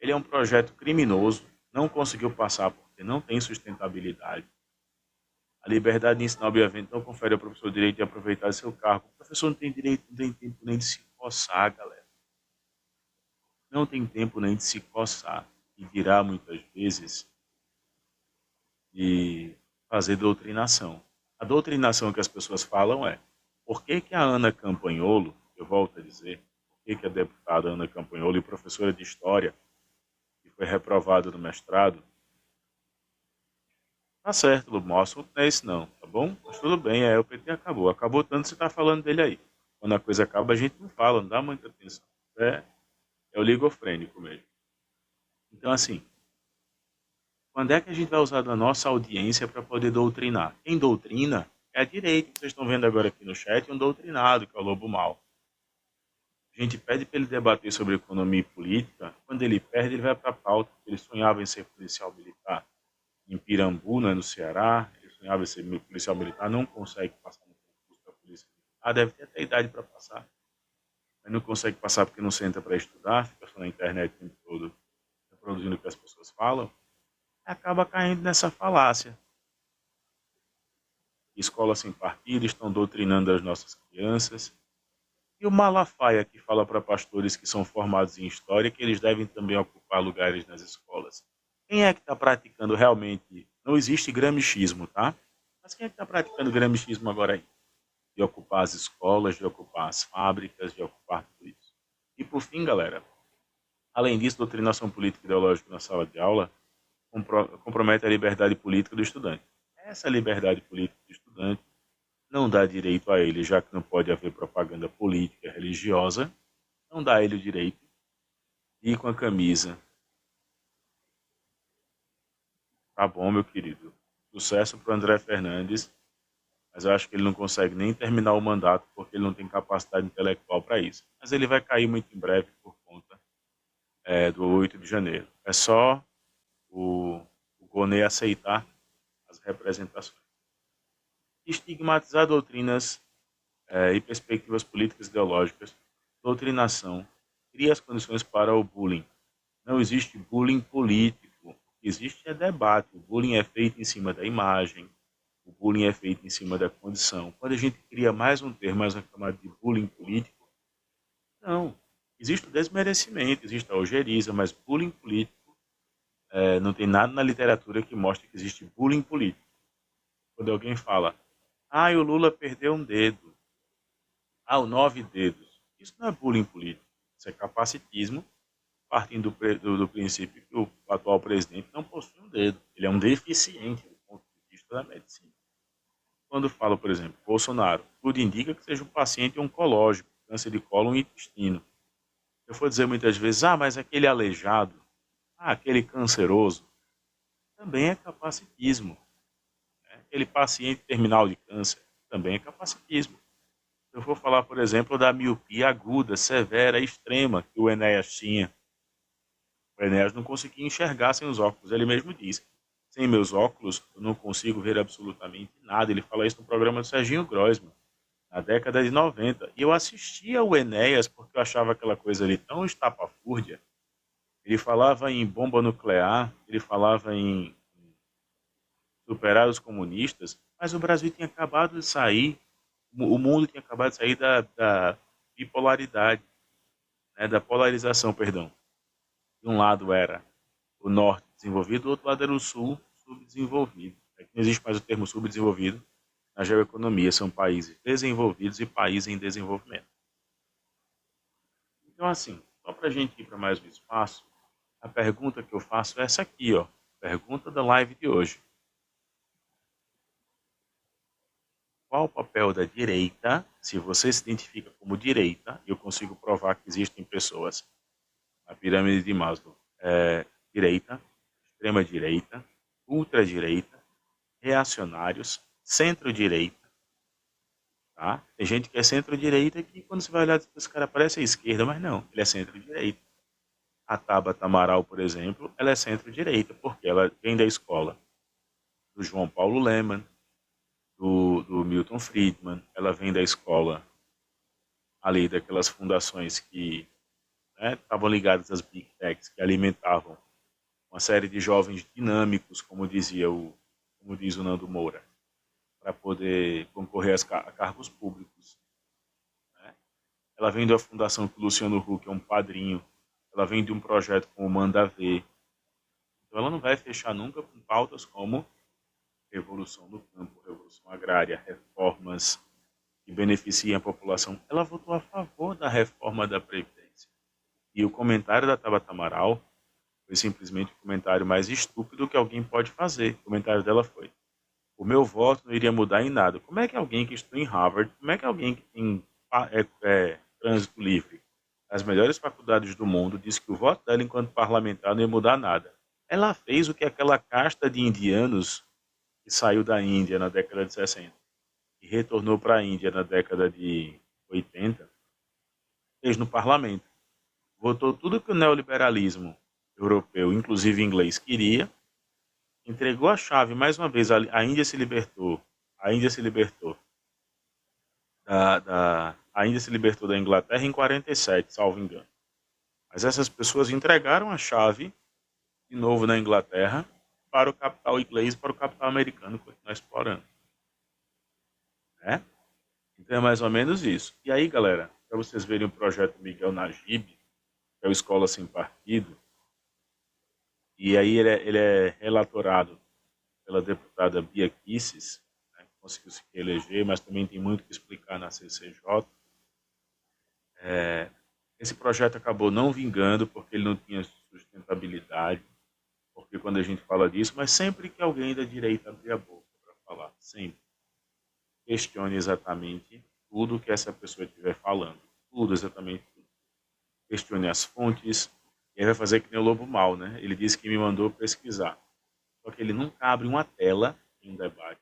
ele é um projeto criminoso, não conseguiu passar porque não tem sustentabilidade. A liberdade de ensinar, obviamente, não confere ao professor o direito de aproveitar seu cargo. O professor não tem direito, não tem tempo nem de se coçar, galera. Não tem tempo nem de se coçar. E dirá, muitas vezes, de fazer doutrinação. A doutrinação que as pessoas falam é: por que que a Ana Campanholo, eu volto a dizer, por que que a deputada Ana Campanholo e professora de História, que foi reprovada no mestrado, tá certo, Lobo, o assunto não é esse não, tá bom? Mas tudo bem, o PT acabou. Acabou tanto que você tá falando dele aí. Quando a coisa acaba, a gente não fala, não dá muita atenção. É o ligofrênico mesmo. Então, assim, quando é que a gente vai usar da nossa audiência para poder doutrinar? Quem doutrina é a direita, que vocês estão vendo agora aqui no chat, um doutrinado, que é o Lobo Mal. A gente pede para ele debater sobre economia e política, quando ele perde, ele vai para a pauta, ele sonhava em ser policial militar em Pirambu, no Ceará, ele sonhava em ser policial militar, não consegue passar no concurso da polícia militar, deve ter até idade para passar, mas não consegue passar porque não senta para estudar, fica só na internet o tempo todo reproduzindo o que as pessoas falam, acaba caindo nessa falácia. Escolas sem partido estão doutrinando as nossas crianças. E o Malafaia, que fala para pastores que são formados em história que eles devem também ocupar lugares nas escolas. Quem é que está praticando realmente? Não existe gramichismo, tá? Mas quem é que está praticando gramichismo agora aí? De ocupar as escolas, de ocupar as fábricas, de ocupar tudo isso. E por fim, galera, além disso, doutrinação política e ideológica na sala de aula compromete a liberdade política do estudante. Essa liberdade política do estudante não dá direito a ele, já que não pode haver propaganda política religiosa, não dá a ele o direito de ir com a camisa. Tá bom, meu querido. Sucesso para o André Fernandes, mas eu acho que ele não consegue nem terminar o mandato porque ele não tem capacidade intelectual para isso. Mas ele vai cair muito em breve por conta do 8 de janeiro. É só o Gonê aceitar as representações. Estigmatizar doutrinas e perspectivas políticas e ideológicas, doutrinação, cria as condições para o bullying. Não existe bullying político. O que existe é debate. O bullying é feito em cima da imagem, o bullying é feito em cima da condição. Quando a gente cria mais um termo, mais uma camada de bullying político, não. Existe o desmerecimento, existe a ojeriza, mas bullying político, não tem nada na literatura que mostre que existe bullying político. Quando alguém fala, o Lula perdeu um dedo, o 9 dedos. Isso não é bullying político, isso é capacitismo, partindo do princípio que o atual presidente não possui um dedo. Ele é um deficiente do ponto de vista da medicina. Quando falo, por exemplo, Bolsonaro, tudo indica que seja um paciente oncológico, câncer de cólon e intestino. Eu vou dizer muitas vezes, mas aquele aleijado, aquele canceroso, também é capacitismo. Né? Aquele paciente terminal de câncer, também é capacitismo. Eu vou falar, por exemplo, da miopia aguda, severa, extrema, que o Enéas tinha. O Enéas não conseguia enxergar sem os óculos. Ele mesmo disse, sem meus óculos, eu não consigo ver absolutamente nada. Ele fala isso no programa do Serginho Groisman, na década de 90. E eu assistia o Enéas porque eu achava aquela coisa ali tão estapafúrdia. Ele falava em bomba nuclear, ele falava em superar os comunistas, mas o Brasil tinha acabado de sair, o mundo tinha acabado de sair da bipolaridade, né, da polarização, perdão. De um lado era o norte desenvolvido, do outro lado era o sul subdesenvolvido. Aqui não existe mais o termo subdesenvolvido na geoeconomia, são países desenvolvidos e países em desenvolvimento. Então, assim, só para a gente ir para mais um espaço, a pergunta que eu faço é essa aqui, ó, pergunta da live de hoje. Qual o papel da direita, se você se identifica como direita, eu consigo provar que existem pessoas na pirâmide de Maslow, direita, extrema-direita, ultradireita, reacionários, centro-direita, tá? Tem gente que é centro-direita que quando você vai olhar, esse cara parece a esquerda, mas não, ele é centro-direita. A Tabata Amaral, por exemplo, ela é centro-direita, porque ela vem da escola do João Paulo Lemann, do Milton Friedman, ela vem da escola ali daquelas fundações que estavam ligadas às Big Techs, que alimentavam uma série de jovens dinâmicos, como diz o Nando Moura, para poder concorrer a cargos públicos. Né? Ela vem da fundação que o Luciano Huck é um padrinho, ela vem de um projeto como o Manda Ver. Então ela não vai fechar nunca com pautas como revolução do campo, revolução agrária, reformas que beneficiem a população. Ela votou a favor da reforma da Previdência. E o comentário da Tabata Amaral foi simplesmente o comentário mais estúpido que alguém pode fazer. O comentário dela foi: o meu voto não iria mudar em nada. Como é que alguém que estuda em Harvard, como é que alguém que tem trânsito livre, as melhores faculdades do mundo, disse que o voto dela enquanto parlamentar não ia mudar nada? Ela fez o que aquela casta de indianos que saiu da Índia na década de 60 e retornou para a Índia na década de 80, fez no parlamento. Votou tudo que o neoliberalismo europeu, inclusive inglês, queria, entregou a chave mais uma vez. A Índia se libertou. A Índia se libertou a Índia se libertou da Inglaterra em 47, salvo engano. Mas essas pessoas entregaram a chave de novo na Inglaterra para o capital inglês, para o capital americano continuar explorando. Né? Então é mais ou menos isso. E aí, galera, para vocês verem o projeto Miguel Najib, que é o Escola Sem Partido, e aí ele é relatorado pela deputada Bia Kicis, né, que conseguiu se reeleger, mas também tem muito que explicar na CCJ. Esse projeto acabou não vingando porque ele não tinha sustentabilidade, porque quando a gente fala disso, mas sempre que alguém da direita abrir a boca para falar, sempre questione exatamente tudo que essa pessoa estiver falando, tudo, exatamente tudo. Questione as fontes, e aí vai fazer que nem o Lobo Mal, né? Ele disse que me mandou pesquisar, só que ele nunca abre uma tela em um debate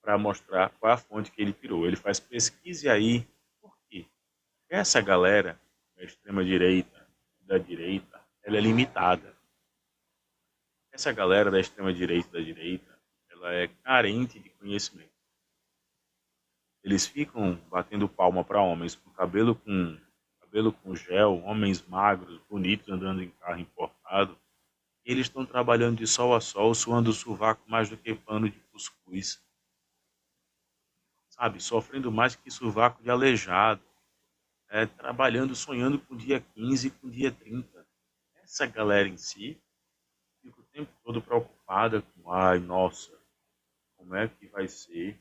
para mostrar qual é a fonte que ele tirou. Ele faz pesquise aí, por quê? Essa galera da extrema-direita, da direita, ela é limitada. Essa galera da extrema-direita e da direita, ela é carente de conhecimento. Eles ficam batendo palma para homens com cabelo com gel, homens magros, bonitos, andando em carro importado, Eles estão trabalhando de sol a sol, suando o sovaco mais do que pano de cuscuz, sabe? Sofrendo mais que sovaco de aleijado, trabalhando, sonhando com o dia 15, com o dia 30. Essa galera em si fica o tempo todo preocupada com, ai, nossa, como é que vai ser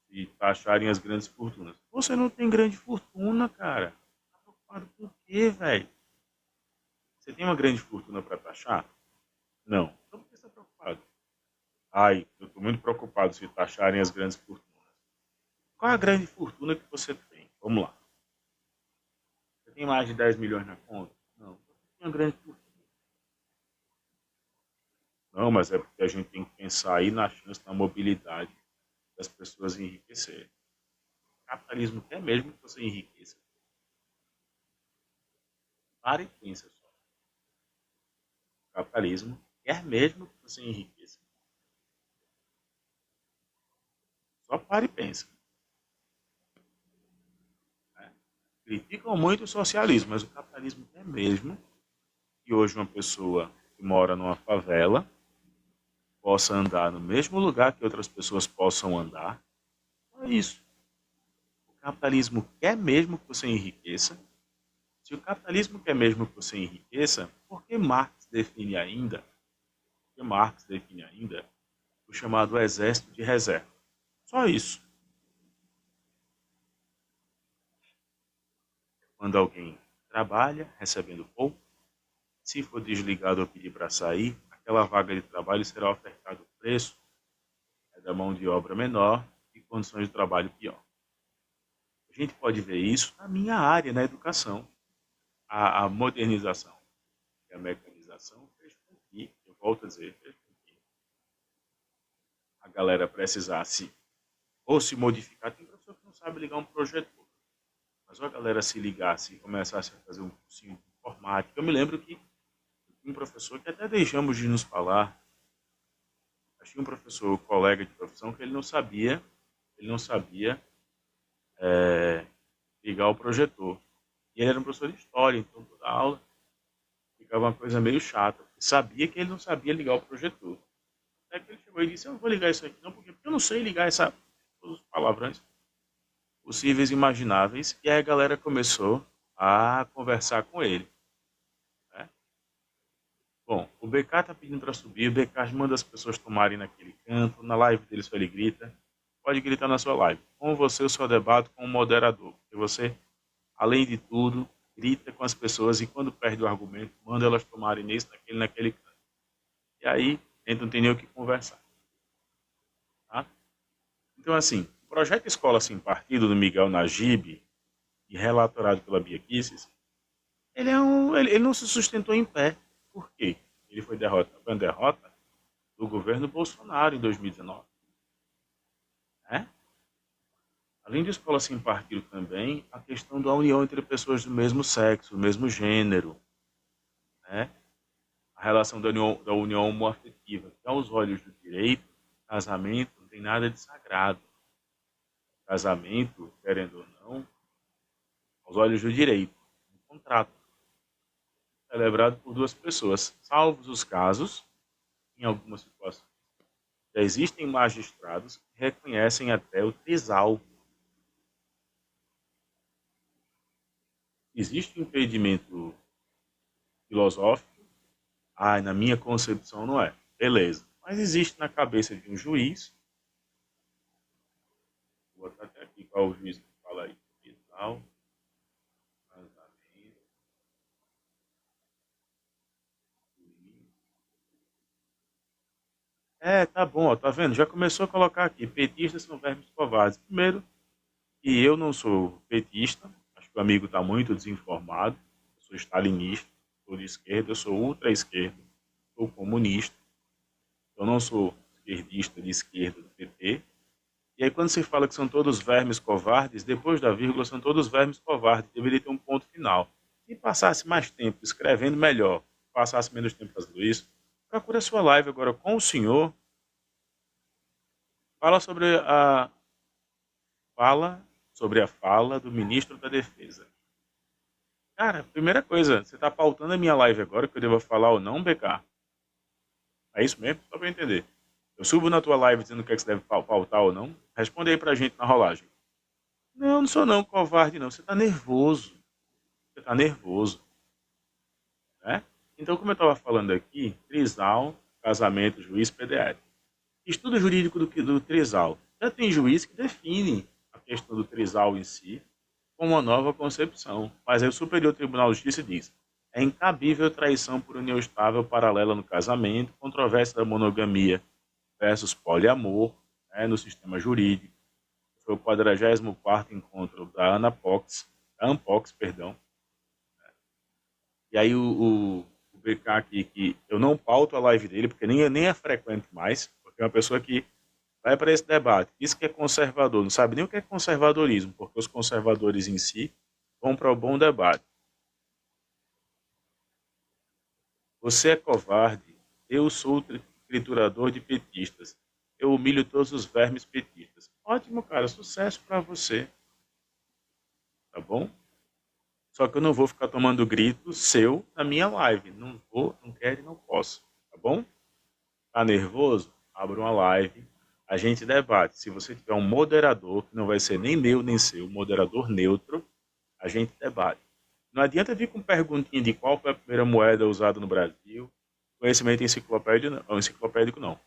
se taxarem as grandes fortunas? Você não tem grande fortuna, cara. Tá preocupado com o quê, velho? Você tem uma grande fortuna para taxar? Não. Então por que você está preocupado? Ai, eu estou muito preocupado se taxarem as grandes fortunas. Qual é a grande fortuna que você tem? Vamos lá. Você tem mais de 10 milhões na conta? Não. Você tem uma grande fortuna. Não, mas é porque a gente tem que pensar aí na chance, na mobilidade das pessoas enriquecerem. O capitalismo quer mesmo que você enriqueça. Pare e pensa só. O capitalismo quer mesmo que você enriqueça. Só pare e pensa. Né? Criticam muito o socialismo, mas o capitalismo quer mesmo que hoje uma pessoa que mora numa favela possa andar no mesmo lugar que outras pessoas possam andar. É isso. O capitalismo quer mesmo que você enriqueça. Se o capitalismo quer mesmo que você enriqueça, por que Marx define ainda o chamado exército de reserva? Só isso. Quando alguém trabalha, recebendo pouco, se for desligado ou pedir para sair, aquela vaga de trabalho será ofertado o preço da mão de obra menor e condições de trabalho pior. A gente pode ver isso na minha área, na educação. A modernização e a mecanização fez com que, eu volto a dizer, fez com que a galera precisasse ou se modificar. Tem professor que não sabe ligar um projetor, mas ou a galera se ligasse e começasse a fazer um cursinho de informática. Eu me lembro que um professor que até deixamos de nos falar, acho que um professor, colega de profissão, que ele não sabia ligar o projetor. E ele era um professor de história, então toda aula ficava uma coisa meio chata. Sabia que ele não sabia ligar o projetor. Até que ele chegou e disse, eu não vou ligar isso aqui não, porque eu não sei ligar todos os palavrões possíveis e imagináveis. E aí a galera começou a conversar com ele. Né? Bom, o BK tá pedindo para subir, o BK manda as pessoas tomarem naquele canto, na live deles ele grita, pode gritar na sua live. Com você eu só debato com o moderador, porque você, além de tudo, grita com as pessoas e quando perde o argumento, manda elas tomarem nesse, naquele canto. E aí, a gente não tem nem o que conversar. Tá? Então, assim, o projeto Escola Sem Partido do Miguel Najib, e relatorado pela Bia Kicis, ele não se sustentou em pé. Por quê? Ele foi uma derrota do governo Bolsonaro em 2019. Né? Além de Escola Sem Partido também, a questão da união entre pessoas do mesmo sexo, do mesmo gênero, né? A relação da união homoafetiva, que aos olhos do direito, casamento não tem nada de sagrado. Casamento, querendo ou não, aos olhos do direito, um contrato celebrado por duas pessoas, salvos os casos, em algumas situações. Já existem magistrados que reconhecem até o trisal. Existe um impedimento filosófico? Na minha concepção não é. Beleza. Mas existe na cabeça de um juiz. Vou botar até aqui qual o juiz que fala aí. Trisal, casamento, tá bom, ó, tá vendo? Já começou a colocar aqui, petistas são vermes covardes. Primeiro, que eu não sou petista, acho que o amigo está muito desinformado, eu sou stalinista, sou de esquerda, eu sou ultra-esquerda, sou comunista, eu não sou esquerdista de esquerda do PT. E aí quando se fala que são todos vermes covardes, depois da vírgula são todos vermes covardes, deveria ter um ponto final. Se passasse mais tempo escrevendo melhor, passasse menos tempo fazendo isso, procure a sua live agora com o senhor. Fala sobre a fala do ministro da Defesa. Cara, primeira coisa, você está pautando a minha live agora, que eu devo falar ou não, BK? É isso mesmo? Só para eu entender. Eu subo na tua live dizendo o que é que você deve pautar ou não. Responde aí pra gente na rolagem. Não, não sou não, covarde não. Você tá nervoso. Você tá nervoso, né? Então, como eu estava falando aqui, trisal, casamento, juiz, PDR. Estudo jurídico do trisal. Já tem juiz que define a questão do trisal em si como uma nova concepção. Mas aí o Superior Tribunal de Justiça diz: é incabível traição por união estável paralela no casamento, controvérsia da monogamia versus poliamor, né, no sistema jurídico. Foi o 44º encontro da ANPOX, perdão. E aí o BK aqui, que eu não pauto a live dele, porque nem é frequente mais, porque é uma pessoa que vai para esse debate. Isso que é conservador, não sabe nem o que é conservadorismo, porque os conservadores em si vão para o bom debate. Você é covarde, eu sou triturador de petistas. Eu humilho todos os vermes petistas. Ótimo, cara, sucesso para você, tá bom? Só que eu não vou ficar tomando grito seu na minha live. Não vou, não quero e não posso, tá bom? Tá nervoso? Abra uma live, a gente debate. Se você tiver um moderador, que não vai ser nem meu nem seu, moderador neutro, a gente debate. Não adianta vir com perguntinha de qual foi a primeira moeda usada no Brasil, conhecimento enciclopédico não.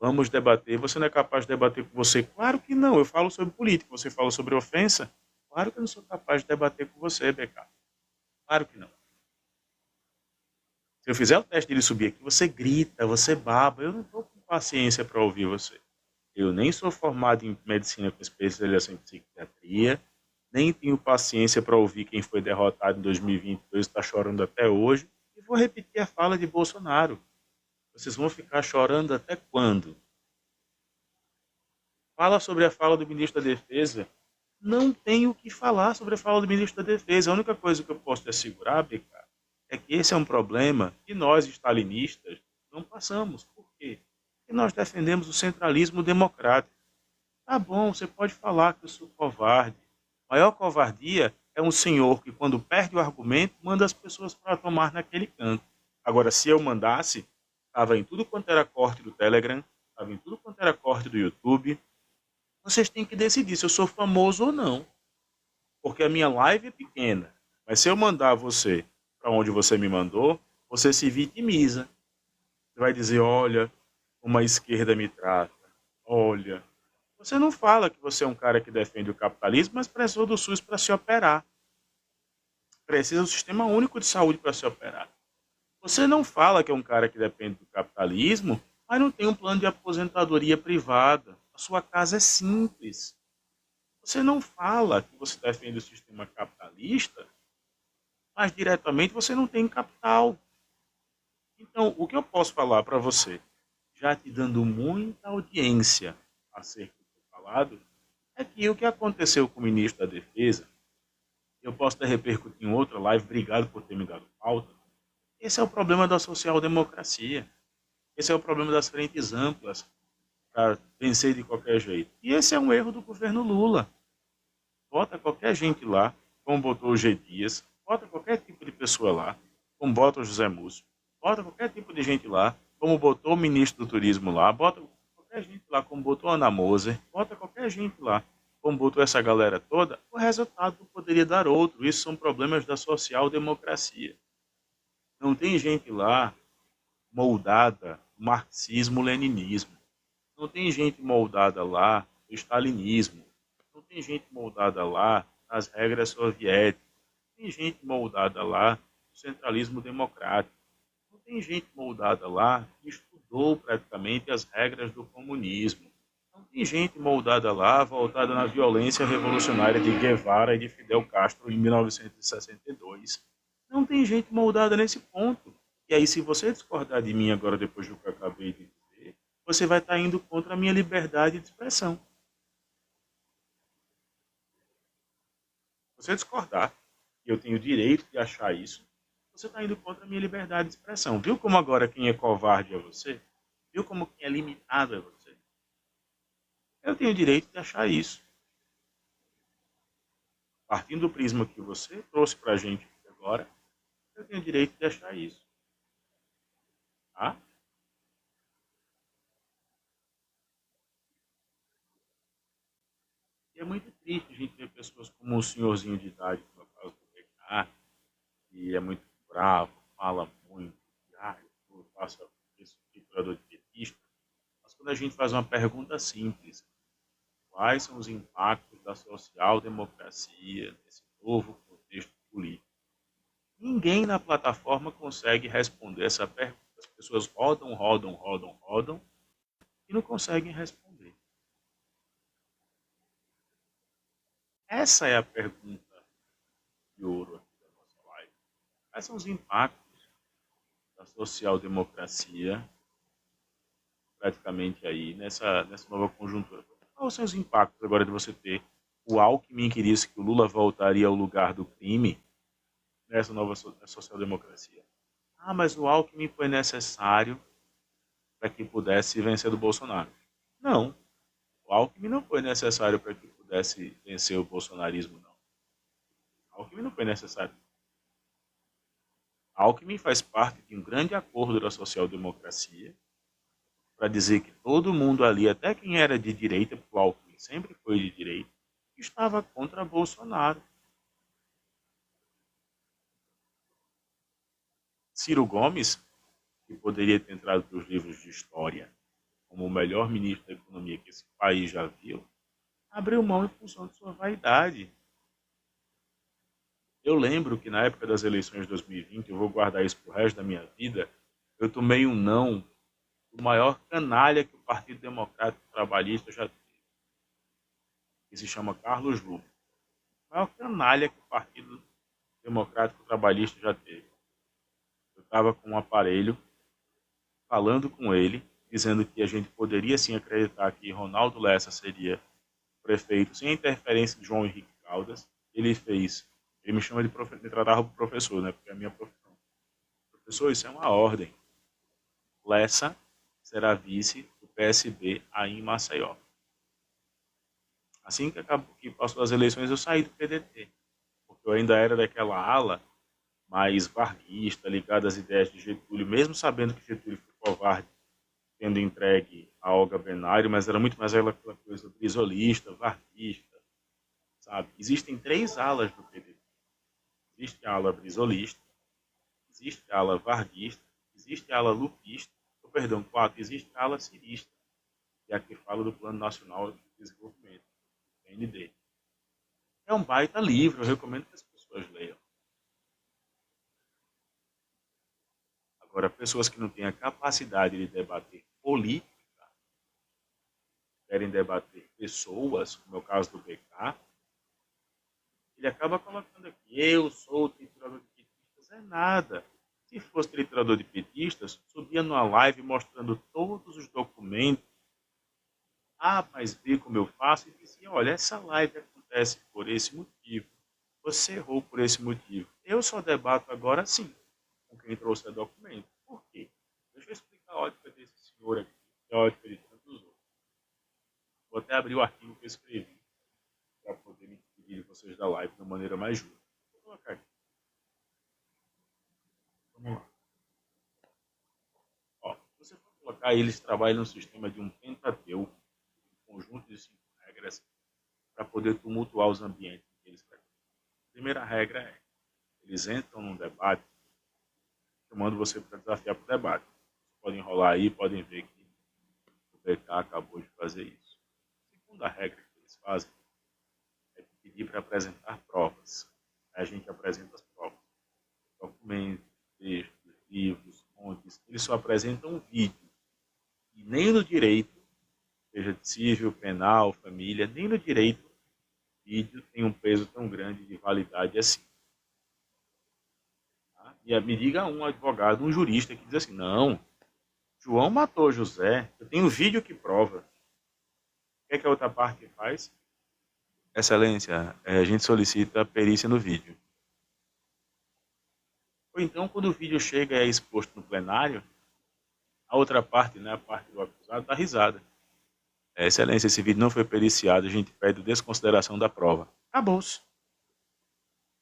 Vamos debater. Você não é capaz de debater com você? Claro que não. Eu falo sobre política, você fala sobre ofensa? Claro que eu não sou capaz de debater com você, BK. Claro que não. Se eu fizer o teste dele subir aqui, você grita, você baba. Eu não estou com paciência para ouvir você. Eu nem sou formado em medicina com especialização em psiquiatria, nem tenho paciência para ouvir quem foi derrotado em 2022 e está chorando até hoje. E vou repetir a fala de Bolsonaro. Vocês vão ficar chorando até quando? Fala sobre a fala do ministro da Defesa. Não tenho o que falar sobre a fala do ministro da Defesa. A única coisa que eu posso te assegurar, BK, é que esse é um problema que nós, stalinistas, não passamos. Por quê? Porque nós defendemos o centralismo democrático. Tá bom, você pode falar que eu sou covarde. A maior covardia é um senhor que, quando perde o argumento, manda as pessoas para tomar naquele canto. Agora, se eu mandasse, estava em tudo quanto era corte do Telegram, estava em tudo quanto era corte do YouTube. Vocês têm que decidir se eu sou famoso ou não. Porque a minha live é pequena. Mas se eu mandar você para onde você me mandou, você se vitimiza. Você vai dizer, olha, como a esquerda me trata. Olha. Você não fala que você é um cara que defende o capitalismo, mas precisou do SUS para se operar. Precisa do Sistema Único de Saúde para se operar. Você não fala que é um cara que depende do capitalismo, mas não tem um plano de aposentadoria privada. A sua casa é simples. Você não fala que você defende o sistema capitalista, mas diretamente você não tem capital. Então, o que eu posso falar para você, já te dando muita audiência acerca do que eu falado, é que o que aconteceu com o ministro da Defesa, eu posso ter repercutir em outra live, obrigado por ter me dado pauta. Esse é o problema da social-democracia. Esse é o problema das frentes amplas para vencer de qualquer jeito. E esse é um erro do governo Lula. Bota qualquer gente lá, como botou o G. Dias, bota qualquer tipo de pessoa lá, como bota o José Múcio, bota qualquer tipo de gente lá, como botou o ministro do Turismo lá, bota qualquer gente lá, como botou a Ana Moser, bota qualquer gente lá, como botou essa galera toda, o resultado poderia dar outro. Isso são problemas da social-democracia. Não tem gente lá moldada no marxismo-leninismo. Não tem gente moldada lá no stalinismo. Não tem gente moldada lá nas regras soviéticas. Não tem gente moldada lá no centralismo democrático. Não tem gente moldada lá que estudou praticamente as regras do comunismo. Não tem gente moldada lá voltada na violência revolucionária de Guevara e de Fidel Castro em 1962. Não tem gente moldada nesse ponto. E aí, se você discordar de mim agora, depois do que eu acabei de dizer, você vai estar indo contra a minha liberdade de expressão. Se você discordar, e eu tenho o direito de achar isso, você está indo contra a minha liberdade de expressão. Viu como agora quem é covarde é você? Viu como quem é limitado é você? Eu tenho o direito de achar isso. Partindo do prisma que você trouxe para a gente agora, eu tenho o direito de achar isso. Tá? E é muito triste a gente ver pessoas como um senhorzinho de idade, como é o caso do PK, que é muito bravo, fala muito, eu faço esse triturador de petista. Mas quando a gente faz uma pergunta simples, quais são os impactos da social-democracia nesse novo contexto político? Ninguém na plataforma consegue responder essa pergunta. As pessoas rodam, rodam, rodam, rodam e não conseguem responder. Essa é a pergunta de ouro aqui da nossa live. Quais são os impactos da social-democracia praticamente aí nessa nova conjuntura? Quais são os impactos agora de você ter o Alckmin que disse que o Lula voltaria ao lugar do crime nessa nova social-democracia? Ah, mas o Alckmin foi necessário para que pudesse vencer do Bolsonaro. Não, o Alckmin não foi necessário para que pudesse vencer o bolsonarismo, não. O Alckmin não foi necessário. O Alckmin faz parte de um grande acordo da social-democracia para dizer que todo mundo ali, até quem era de direita, porque o Alckmin sempre foi de direita, estava contra Bolsonaro. Ciro Gomes, que poderia ter entrado para os livros de história como o melhor ministro da economia que esse país já viu, abriu mão em função de sua vaidade. Eu lembro que na época das eleições de 2020, eu vou guardar isso pro resto da minha vida, eu tomei um não do maior canalha que o Partido Democrático Trabalhista já teve, que se chama Carlos Lupe. O maior canalha que o Partido Democrático Trabalhista já teve. Eu estava com um aparelho, falando com ele, dizendo que a gente poderia sim acreditar que Ronaldo Lessa seria prefeito sem a interferência de João Henrique Caldas. Ele me chama de professor, me tratava por professor, né, porque é a minha profissão. Professor, isso é uma ordem. Lessa será vice do PSB aí em Maceió. Assim que passou as eleições, eu saí do PDT, porque eu ainda era daquela ala mais varguista, ligada às ideias de Getúlio, mesmo sabendo que Getúlio foi covarde, tendo entregue a Olga Benário, mas era muito mais aquela coisa brisolista, varguista, sabe? Existem três alas do PDT. Existe a ala brisolista, existe a ala varguista, existe a ala lupista, quatro, existe a ala cirista, que é a que fala do Plano Nacional de Desenvolvimento, PND. É um baita livro, eu recomendo que as pessoas leiam. Agora, pessoas que não têm a capacidade de debater política, querem debater pessoas, como é o caso do BK, ele acaba colocando aqui, eu sou o triturador de petistas, é nada. Se fosse triturador de petistas, subia numa live mostrando todos os documentos. Ah, mas vê como eu faço e dizia, olha, essa live acontece por esse motivo. Você errou por esse motivo. Eu só debato agora sim, com quem trouxe o documento. Por quê? Deixa eu explicar a ótica desse senhor aqui, e a ótica de tantos outros. Vou até abrir o artigo que eu escrevi, para poder me despedir de vocês da live de uma maneira mais justa. Vou colocar aqui. Vamos lá. Ó, se você for colocar, eles trabalham no sistema de um Pentateuco, um conjunto de 5 regras, para poder tumultuar os ambientes que eles querem. A primeira regra é, eles entram num debate, chamando você para desafiar para o debate. Vocês podem enrolar aí, podem ver que o BK acabou de fazer isso. A segunda regra que eles fazem é pedir para apresentar provas. Aí a gente apresenta as provas. Documentos, textos, livros, fontes. Eles só apresentam um vídeo. E nem no direito, seja civil, penal, família, nem no direito, vídeo tem um peso tão grande de validade assim. Tá? E me diga um advogado, um jurista que diz assim, não, João matou José, eu tenho vídeo que prova. O que é a outra parte faz? Excelência, a gente solicita a perícia no vídeo. Ou então, quando o vídeo chega e é exposto no plenário, a outra parte, né, a parte do acusado, dá risada. Excelência, esse vídeo não foi periciado, a gente pede desconsideração da prova. Acabou-se.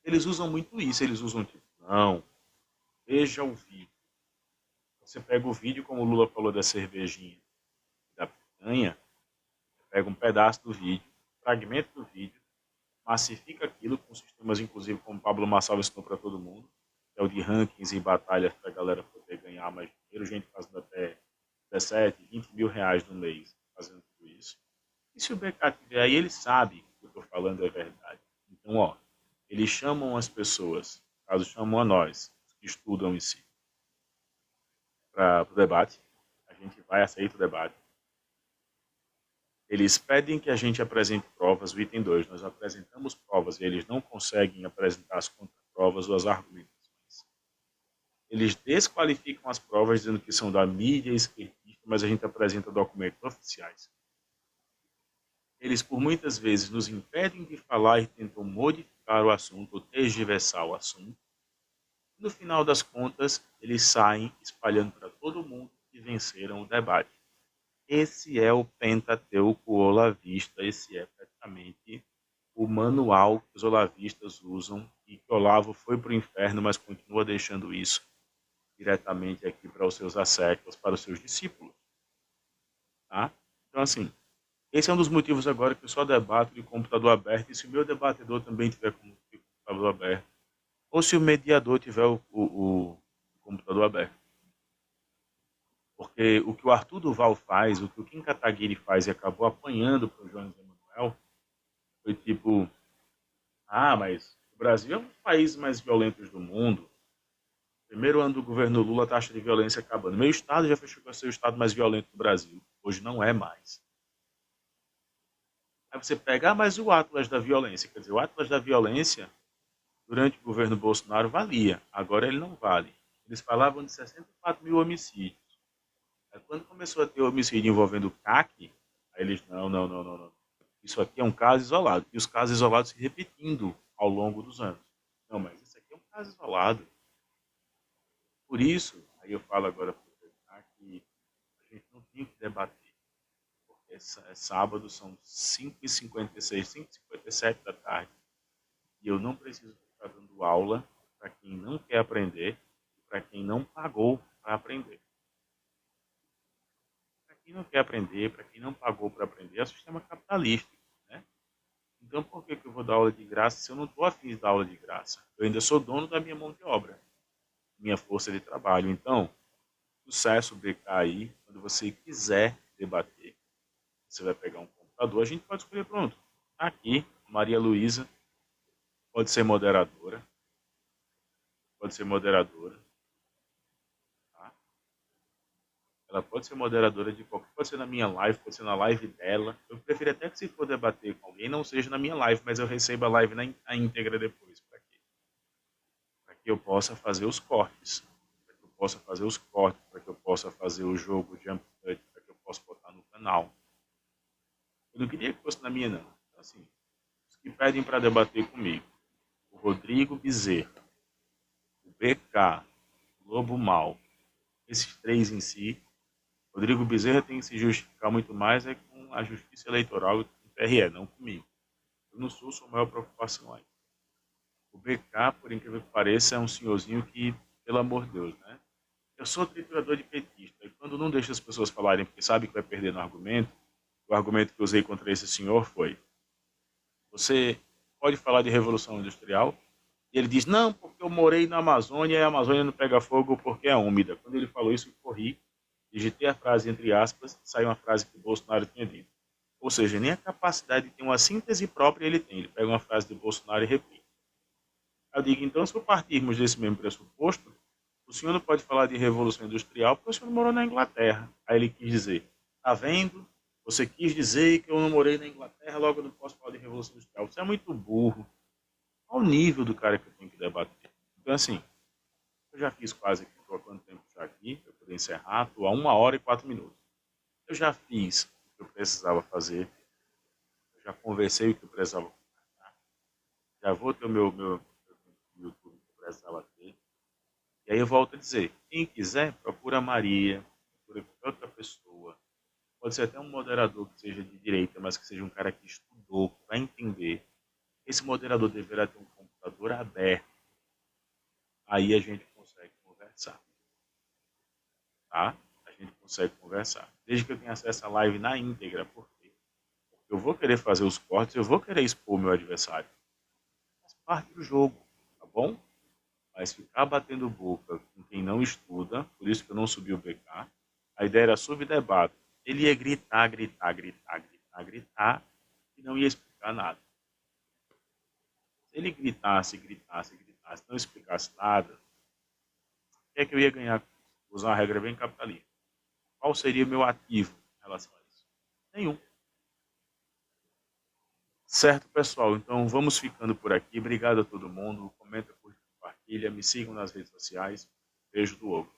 Eles usam muito isso, eles usam tipo, não, veja o vídeo. Você pega o vídeo, como o Lula falou da cervejinha, da picanha, pega um pedaço do vídeo fragmento do vídeo, massifica aquilo com sistemas, inclusive, como o Pablo Marçal ensinou para todo mundo, que é o de rankings e batalhas para a galera poder ganhar mais dinheiro, gente fazendo até 17, 20 mil reais no mês fazendo tudo isso. E se o BK tiver aí, ele sabe que o que eu estou falando é verdade. Então, ó, eles chamam as pessoas, caso chamam a nós, que estudam em si, para o debate, a gente vai aceitar o debate. Eles pedem que a gente apresente provas, o item 2, nós apresentamos provas e eles não conseguem apresentar as contraprovas ou as argumentações. Eles desqualificam as provas dizendo que são da mídia esquerdista, mas a gente apresenta documentos oficiais. Eles, por muitas vezes, nos impedem de falar e tentam modificar o assunto ou tergiversar o assunto. No final das contas, eles saem espalhando para todo mundo que venceram o debate. Esse é o Pentateuco Olavista, esse é praticamente o manual que os olavistas usam e que Olavo foi para o inferno, mas continua deixando isso diretamente aqui para os seus asseclas, para os seus discípulos. Tá? Então, assim, esse é um dos motivos agora que eu só debato de computador aberto, e se o meu debatedor também tiver computador aberto, ou se o mediador tiver o computador aberto. Porque o que o Arthur Duval faz, o que o Kim Kataguiri faz e acabou apanhando para o Jones Emanuel, foi tipo, mas o Brasil é um dos países mais violentos do mundo. Primeiro ano do governo Lula, a taxa de violência acabando. Meu estado já fechou para ser o estado mais violento do Brasil. Hoje não é mais. Aí você pega, mas o Atlas da violência. Quer dizer, o Atlas da violência, durante o governo Bolsonaro, valia. Agora ele não vale. Eles falavam de 64 mil homicídios. Aí quando começou a ter homicídio envolvendo o CAC, aí eles, não. Isso aqui é um caso isolado. E os casos isolados se repetindo ao longo dos anos. Não, mas isso aqui é um caso isolado. Por isso, aí eu falo agora para você que a gente não tem que debater. Porque é sábado, são 5h56, 5h57 da tarde. E eu não preciso ficar dando aula para quem não quer aprender e para quem não pagou para aprender. Para quem não quer aprender, para quem não pagou para aprender, é o sistema capitalista. Né? Então, por que eu vou dar aula de graça se eu não estou afim de dar aula de graça? Eu ainda sou dono da minha mão de obra, minha força de trabalho. Então, sucesso BK aí, quando você quiser debater, você vai pegar um computador, a gente pode escolher, pronto. Aqui, Maria Luísa pode ser moderadora. Pode ser moderadora. Tá? Ela pode ser moderadora de qualquer. Pode ser na minha live, pode ser na live dela. Eu prefiro até que se for debater com alguém, não seja na minha live, mas eu receba a live na íntegra depois. Para que eu possa fazer os cortes. Para que eu possa fazer os cortes. Para que eu possa fazer o jogo de amplitude. Para que eu possa botar no canal. Eu não queria que fosse na minha, não. Então, assim, os que pedem para debater comigo. O Rodrigo Bezerra. O BK. O Lobo Mal. Esses três em si. Rodrigo Bezerra tem que se justificar muito mais com a justiça eleitoral do TRE, não comigo. Eu não sou sua maior preocupação aí. O BK, por incrível que pareça, é um senhorzinho que, pelo amor de Deus, né? Eu sou triturador de petista, e quando não deixo as pessoas falarem porque sabe que vai perder no argumento, o argumento que eu usei contra esse senhor foi: você pode falar de revolução industrial? E ele diz: não, porque eu morei na Amazônia e a Amazônia não pega fogo porque é úmida. Quando ele falou isso, eu corri, digitei a frase entre aspas, saiu uma frase que o Bolsonaro tinha dito. Ou seja, nem a capacidade de ter uma síntese própria ele tem. Ele pega uma frase do Bolsonaro e replica. Eu digo, então, se partirmos desse mesmo pressuposto, o senhor não pode falar de revolução industrial porque o senhor não morou na Inglaterra. Aí ele quis dizer: tá vendo? Você quis dizer que eu não morei na Inglaterra, logo eu não posso falar de revolução industrial. Você é muito burro. Ao nível do cara que eu tenho que debater. Então, assim, eu já fiz quase aqui, estou há quanto tempo já aqui, para poder encerrar, estou há 1h04. Eu já fiz o que eu precisava fazer, eu já conversei o que eu precisava conversar, já vou ter o meu YouTube que eu precisava ter. E aí eu volto a dizer, quem quiser, procura a Maria, procura qualquer outra pessoa, pode ser até um moderador que seja de direita, mas que seja um cara que estudou, que vai entender. Esse moderador deverá ter um computador aberto. Aí a gente consegue conversar, tá? A gente consegue conversar. Desde que eu tenha acesso à live na íntegra, por quê? Porque eu vou querer fazer os cortes, eu vou querer expor o meu adversário. Faz parte do jogo, tá bom? Mas ficar batendo boca com quem não estuda, por isso que eu não subi o BK, a ideia era subdebate. Ele ia gritar, gritar, gritar, gritar, gritar, e não ia explicar nada. Se ele gritasse, gritasse, gritasse, não explicasse nada, o que é que eu ia ganhar? Vou usar uma regra bem capitalista. Qual seria o meu ativo em relação a isso? Nenhum. Certo, pessoal? Então vamos ficando por aqui. Obrigado a todo mundo. Comenta, curte, compartilha. Me sigam nas redes sociais. Beijo do ovo.